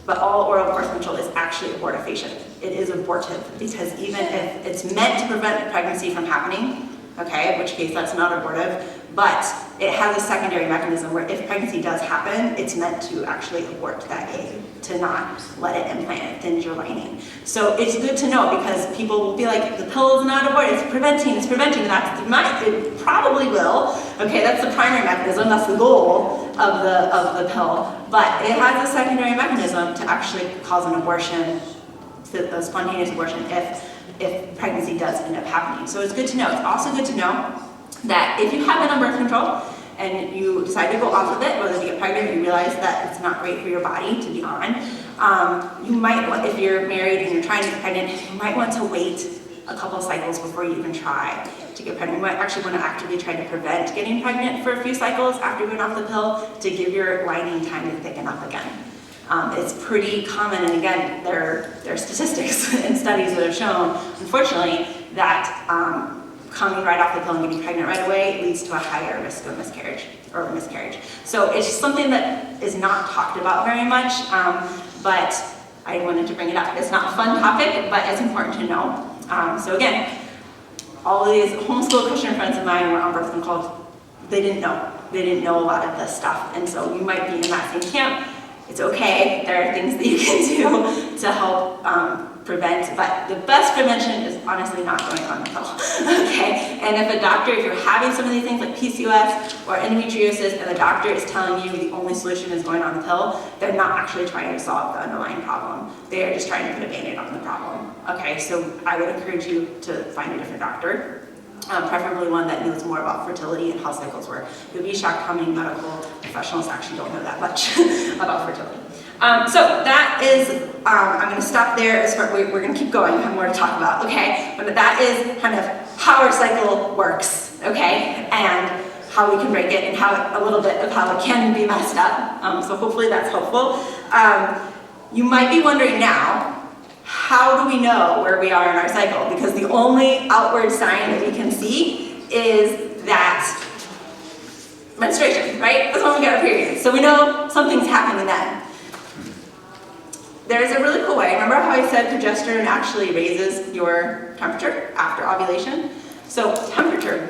but all oral birth control is actually abortifacient. It is abortive because even if it's meant to prevent pregnancy from happening, okay, in which case that's not abortive, but it has a secondary mechanism where if pregnancy does happen, it's meant to actually abort that egg, to not let it implant, it thins your lining. So it's good to know because people will be like, the pill is not abortive, it's preventing, it probably will, okay, that's the primary mechanism, that's the goal of the pill, but it has a secondary mechanism to actually cause an abortion, a spontaneous abortion if pregnancy does end up happening. So it's good to know. It's also good to know that if you have been on birth control and you decide to go off of it, whether you get pregnant, you realize that it's not great for your body to be on, you might, if you're married and you're trying to get pregnant, you might want to wait a couple cycles before you even try to get pregnant. You might actually want to actively try to prevent getting pregnant for a few cycles after going off the pill to give your lining time to thicken up again. It's pretty common, and again, there are statistics and studies that have shown, unfortunately, that coming right off the pill and getting pregnant right away leads to a higher risk of miscarriage. So it's just something that is not talked about very much, but I wanted to bring it up. It's not a fun topic, but it's important to know. So again, all of these homeschool Christian friends of mine were on birth control. They didn't know. They didn't know a lot of this stuff, and so you might be in that same camp. It's okay, there are things that you can do to help prevent, but the best prevention is honestly not going on the pill, okay? And if you're having some of these things like PCOS or endometriosis and the doctor is telling you the only solution is going on the pill, they're not actually trying to solve the underlying problem. They are just trying to put a Band-Aid on the problem, okay? So I would encourage you to find a different doctor. Preferably one that knows more about fertility and how cycles work. You'll be shocked how many medical professionals actually don't know that much about fertility. So that is, I'm going to stop there. We're going to keep going. I have more to talk about, okay? But that is kind of how our cycle works, okay? And how we can break it and a little bit of how it can be messed up. So hopefully that's helpful. You might be wondering now, how do we know where we are in our cycle? Because the only outward sign that we can see is that menstruation, right? That's when we get our period. So we know something's happening then. There's a really cool way. Remember how I said progesterone actually raises your temperature after ovulation? So temperature,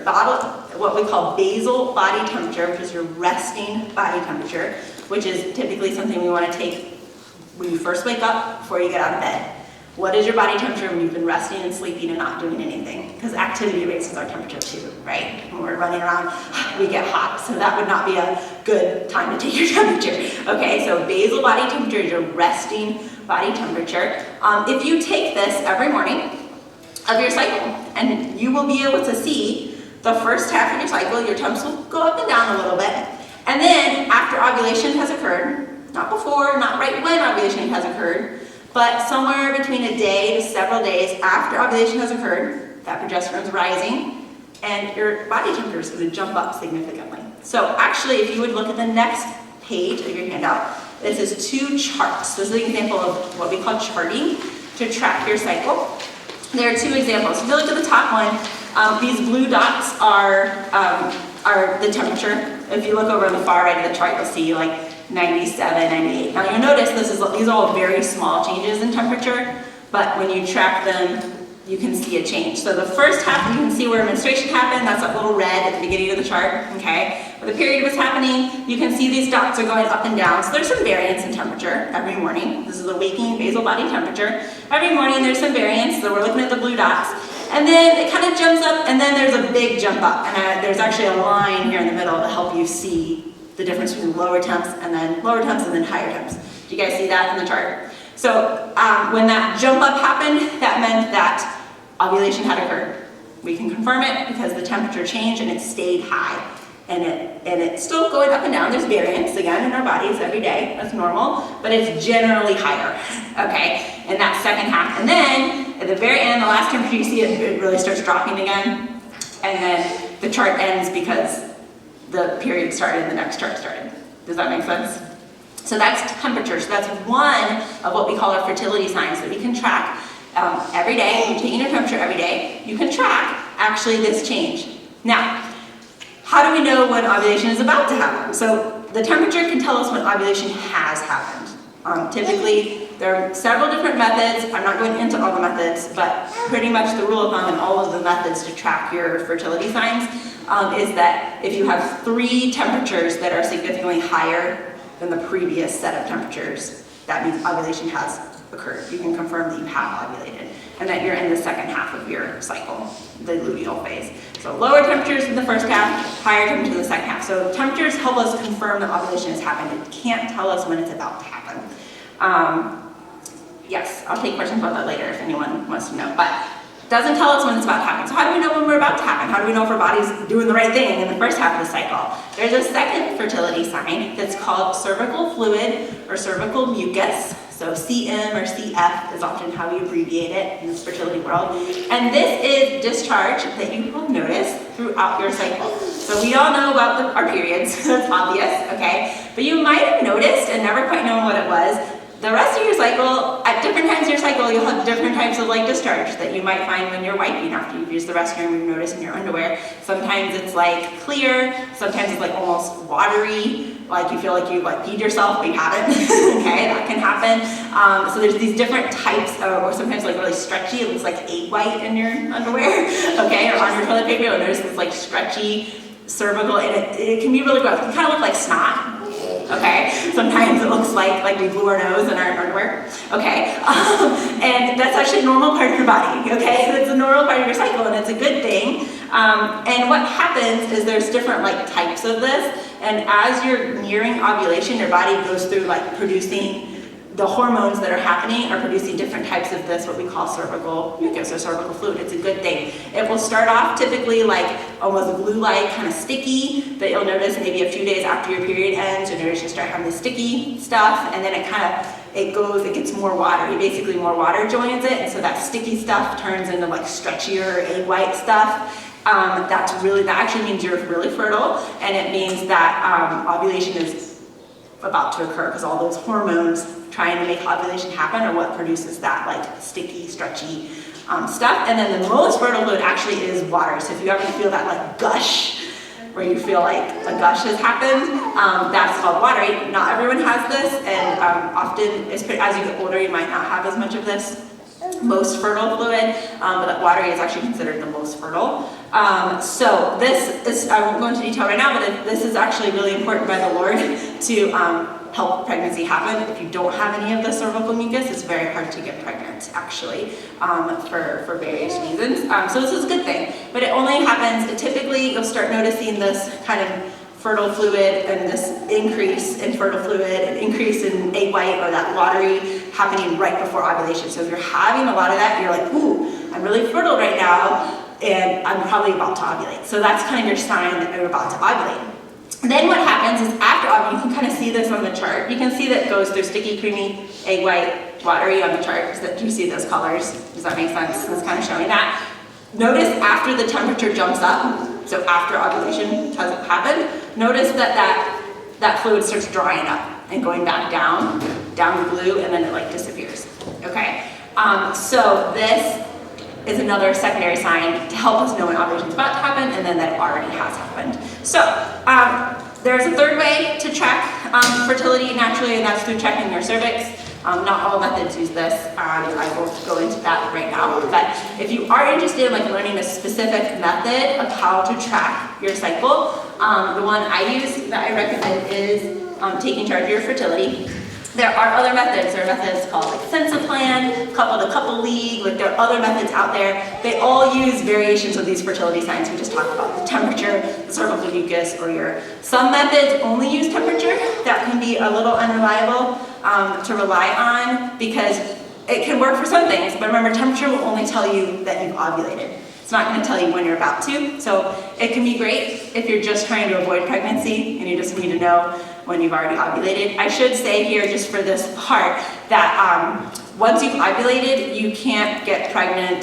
what we call basal body temperature, which is your resting body temperature, which is typically something we want to take when you first wake up before you get out of bed. What is your body temperature when you've been resting and sleeping and not doing anything? Because activity raises our temperature too, right? When we're running around, we get hot, so that would not be a good time to take your temperature. Okay, so basal body temperature is your resting body temperature. If you take this every morning of your cycle, and you will be able to see the first half of your cycle, your temps will go up and down a little bit, and then after ovulation has occurred, not before, not right when ovulation has occurred, but somewhere between a day to several days after ovulation has occurred, that progesterone is rising, and your body temperature is going to jump up significantly. So actually, if you would look at the next page of your handout, this is 2 charts. This is an example of what we call charting to track your cycle. There are 2 examples. If you look at the top one, these blue dots are the temperature. If you look over on the far right of the chart, you'll see like 97, 98. Now you'll notice these are all very small changes in temperature, but when you track them, you can see a change. So the first half, you can see where menstruation happened. That's that little red at the beginning of the chart, okay? Where the period was happening, you can see these dots are going up and down. So there's some variance in temperature every morning. This is the waking basal body temperature. Every morning there's some variance, so we're looking at the blue dots. And then it kind of jumps up, and then there's a big jump up. And there's actually a line here in the middle to help you see the difference between lower temps and then higher temps. Do you guys see that in the chart? So when that jump up happened, that meant that ovulation had occurred. We can confirm it because the temperature changed and it stayed high. And it's still going up and down. There's variance, again, in our bodies every day. That's normal, but it's generally higher, okay, in that second half. And then, at the very end, the last temperature you see, it really starts dropping again. And then the chart ends because the period started and the next chart started. Does that make sense? So that's temperature. So that's one of what we call our fertility signs that we can track every day. You're taking your temperature every day. You can track, actually, this change. Now, how do we know when ovulation is about to happen? So the temperature can tell us when ovulation has happened. Typically, there are several different methods. I'm not going into all the methods, but pretty much the rule of thumb in all of the methods to track your fertility signs is that if you have 3 temperatures that are significantly higher than the previous set of temperatures, that means ovulation has occurred. You can confirm that you have ovulated and that you're in the second half of your cycle, the luteal phase. So lower temperatures in the first half, higher temperatures in the second half. So temperatures help us confirm that ovulation has happened. It can't tell us when it's about to happen. Yes, I'll take questions about that later if anyone wants to know. But it doesn't tell us when it's about to happen. So how do we know when we're about to happen? How do we know if our body's doing the right thing in the first half of the cycle? There's a second fertility sign that's called cervical fluid or cervical mucus. So CM or CF is often how we abbreviate it in this fertility world. And this is discharge that you will notice throughout your cycle. So we all know about our periods, that's obvious, okay? But you might have noticed and never quite known what it was. The rest of your cycle, at different times of your cycle, you'll have different types of like discharge that you might find when you're wiping after you've used the restroom, you notice in your underwear. Sometimes it's like clear, sometimes it's like almost watery, like you feel like you like peed yourself but you haven't, okay, that can happen. So there's these different types, or sometimes like really stretchy, it looks like egg white in your underwear, okay, or on your toilet paper, and there's this like stretchy cervical, and it can be really gross. It can kind of look like snot. Okay, sometimes it looks like we blew our nose in our underwear, okay, and that's actually a normal part of your body, okay, it's a normal part of your cycle and it's a good thing, and what happens is there's different like types of this, and as you're nearing ovulation, your body goes through like producing the hormones that are happening are producing different types of this, what we call cervical mucus or cervical fluid. It's a good thing. It will start off typically like almost glue-like, kind of sticky, that you'll notice maybe a few days after your period ends, you'll notice you start having the sticky stuff, and then it gets more watery. Basically more water joins it, and so that sticky stuff turns into like stretchier egg white stuff. That actually means you're really fertile, and it means that ovulation is about to occur because all those hormones trying to make ovulation happen are what produces that like sticky, stretchy stuff. And then the most fertile fluid actually is water. So if you ever feel that like gush, where you feel like a gush has happened, that's called watery. Not everyone has this, and often, as you get older, you might not have as much of this most fertile fluid, but watery is actually considered the most fertile. So this is, I won't go into detail right now, but this is actually really important by the Lord to help pregnancy happen. If you don't have any of the cervical mucus, it's very hard to get pregnant, actually, for various reasons. So this is a good thing, but it only happens, typically you'll start noticing this kind of fertile fluid and this increase in fertile fluid and increase in egg white or that watery happening right before ovulation. So if you're having a lot of that, you're like, ooh, I'm really fertile right now, and I'm probably about to ovulate. So that's kind of your sign that you're about to ovulate. Then what happens is after ovulation, you can kind of see this on the chart. You can see that it goes through sticky, creamy, egg white, watery on the chart. Do you see those colors? Does that make sense? It's kind of showing that. Notice after the temperature jumps up, so after ovulation has happened, notice that fluid starts drying up and going back down the glue, and then it like disappears. Okay, so this is another secondary sign to help us know when ovulation is about to happen, and then that it already has happened. So there's a third way to track fertility naturally, and that's through checking your cervix. Not all methods use this. I won't go into that right now, but if you are interested in like learning a specific method of how to track your cycle, the one I use that I recommend is taking charge of your fertility. There are other methods. There are methods called like Sensiplan, couple-to-couple league, like there are other methods out there. They all use variations of these fertility signs we just talked about, the temperature, the cervical mucus, or some methods only use temperature. That can be a little unreliable. to rely on because it can work for some things, but remember, temperature will only tell you that you've ovulated. It's not going to tell you when you're about to. So it can be great if you're just trying to avoid pregnancy and you just need to know when you've already ovulated. I should say here, just for this part, that once you've ovulated, you can't get pregnant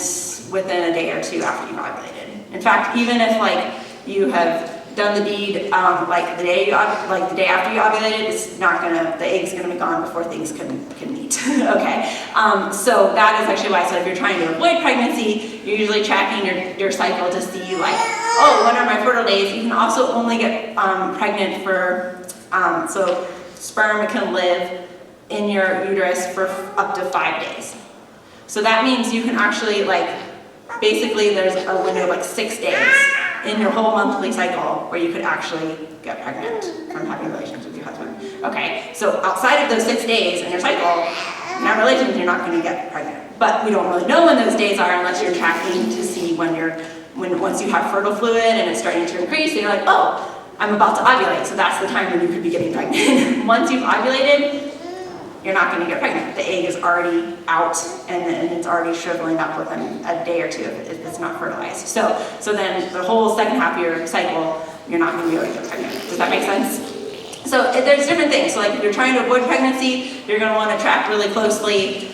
within a day or two after you've ovulated. In fact, even if like you have done the deed like the day after you ovulated, it's not gonna, the egg's gonna be gone before things can meet. Okay, so that is actually why. So if you're trying to avoid pregnancy, you're usually tracking your cycle to see like, oh, when are my fertile days? You can also only get pregnant for so sperm can live in your uterus for up to 5 days. So that means you can actually like, basically there's a window of like 6 days in your whole monthly cycle where you could actually get pregnant from having relations with your husband. Okay, so outside of those 6 days in your cycle, in have relations, you're not going to get pregnant. But we don't really know when those days are unless you're tracking to see once you have fertile fluid and it's starting to increase, and you're like, oh, I'm about to ovulate, so that's the time when you could be getting pregnant. Once you've ovulated, you're not going to get pregnant. The egg is already out and it's already shriveling up within a day or two if it's not fertilized. So then the whole second half of your cycle, you're not going to be able to get pregnant. Does that make sense? So there's different things. So like if you're trying to avoid pregnancy, you're going to want to track really closely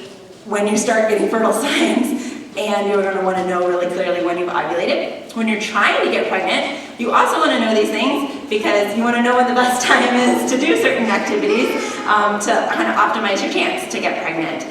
when you start getting fertile signs, and you're going to want to know really clearly when you've ovulated. When you're trying to get pregnant, you also want to know these things because you want to know when the best time is to do certain activities to kind of optimize your chance to get pregnant.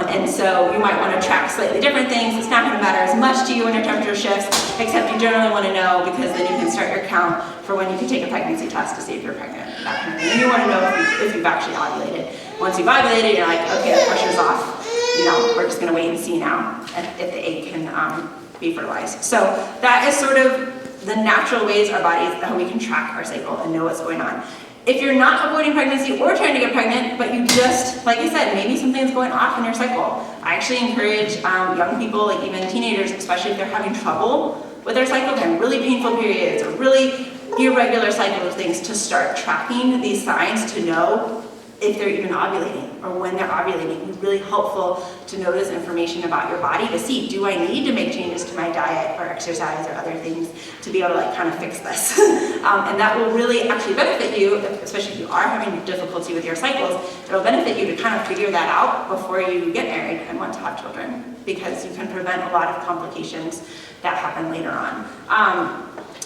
And so you might want to track slightly different things. It's not going to matter as much to you when your temperature shifts, except you generally want to know because then you can start your count for when you can take a pregnancy test to see if you're pregnant, that kind of thing. And you want to know if you've actually ovulated. Once you've ovulated, you're like, okay, the pressure's off. You know, we're just going to wait and see now if the egg can be fertilized. So that is sort of the natural ways our bodies, how we can track our cycle and know what's going on. If you're not avoiding pregnancy or trying to get pregnant, but you just, like I said, maybe something's going off in your cycle, I actually encourage young people, like even teenagers, especially if they're having trouble with their cycle, having really painful periods or really irregular cycle of things, to start tracking these signs to know if they're even ovulating or when they're ovulating. It's really helpful to know this information about your body to see, do I need to make changes to my diet or exercise or other things to be able to like kind of fix this? And that will really actually benefit you, especially if you are having difficulty with your cycles. It'll benefit you to kind of figure that out before you get married and want to have children, because you can prevent a lot of complications that happen later on.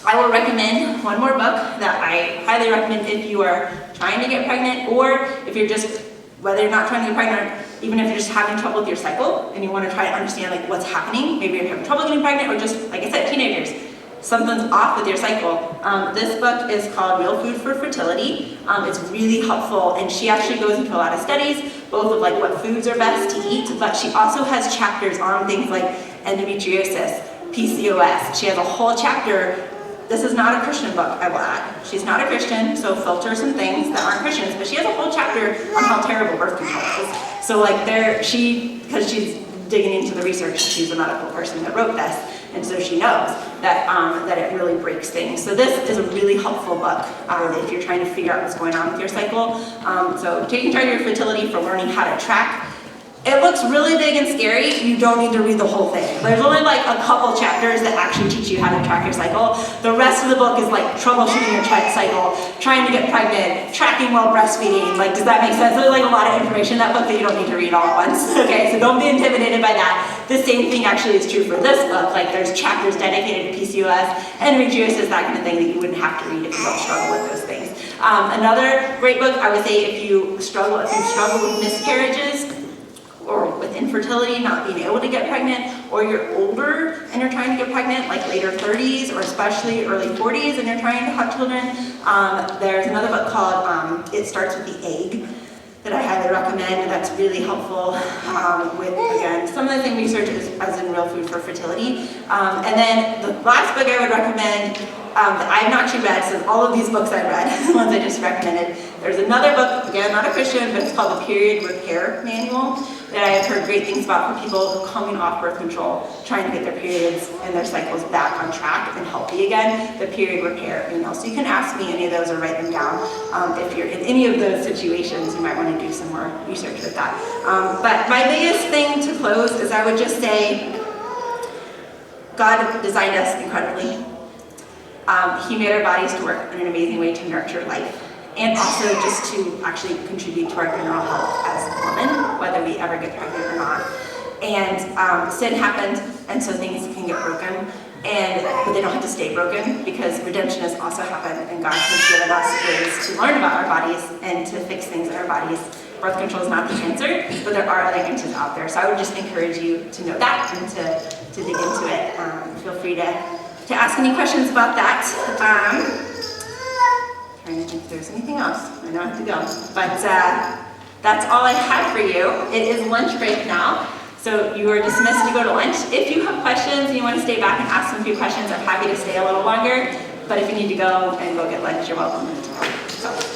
I will recommend one more book that I highly recommend if you are trying to get pregnant, or if you're just, whether you're not trying to get pregnant, even if you're just having trouble with your cycle and you want to try to understand like what's happening, maybe you're having trouble getting pregnant, or just, like I said, teenagers, something's off with your cycle. This book is called Real Food for Fertility. It's really helpful, and she actually goes into a lot of studies, both of like what foods are best to eat, but she also has chapters on things like endometriosis, PCOS. She has a whole chapter. This is not a Christian book, I will add. She's not a Christian, so filter some things that aren't Christians, but she has a whole chapter on how terrible birth control is. So like because she's digging into the research, she's a medical person that wrote this, and so she knows that it really breaks things. So this is a really helpful book if you're trying to figure out what's going on with your cycle. So Taking Charge of Your Fertility for learning how to track. It looks really big and scary. You don't need to read the whole thing. There's only like a couple chapters that actually teach you how to track your cycle. The rest of the book is like troubleshooting your cycle, trying to get pregnant, tracking while breastfeeding. Like, does that make sense? There's like a lot of information in that book that you don't need to read all at once. Okay, so don't be intimidated by that. The same thing actually is true for this book. Like, there's chapters dedicated to PCOS, endometriosis, that kind of thing that you wouldn't have to read if you don't struggle with those things. Another great book, I would say, if you struggle with miscarriages, or with infertility, not being able to get pregnant, or you're older and you're trying to get pregnant, like later 30s or especially early 40s, and you're trying to have children, there's another book called It Starts with the Egg that I highly recommend. That's really helpful with, again, some of the same research as in Real Food for Fertility. And then the last book I would recommend that I've not actually read, so all of these books I've read, the ones I just recommended. There's another book, again, not a Christian, but it's called The Period Repair Manual. that I have heard great things about for people coming off birth control, trying to get their periods and their cycles back on track and healthy again, the period repair email. So you can ask me any of those or write them down. If you're in any of those situations, you might want to do some more research with that. But my biggest thing to close is I would just say, God designed us incredibly. He made our bodies to work in an amazing way to nurture life, and also just to actually contribute to our general health as women, whether we ever get pregnant or not. And sin happened, and so things can get broken, but they don't have to stay broken, because redemption has also happened, and God has given us ways to learn about our bodies and to fix things in our bodies. Birth control is not the answer, but there are other answers out there. So I would just encourage you to know that and to dig into it. Feel free to ask any questions about that. Trying to think if there's anything else. I know I have to go. But that's all I have for you. It is lunch break now, so you are dismissed to go to lunch. If you have questions and you want to stay back and ask some few questions, I'm happy to stay a little longer. But if you need to go and go get lunch, you're welcome to go. So.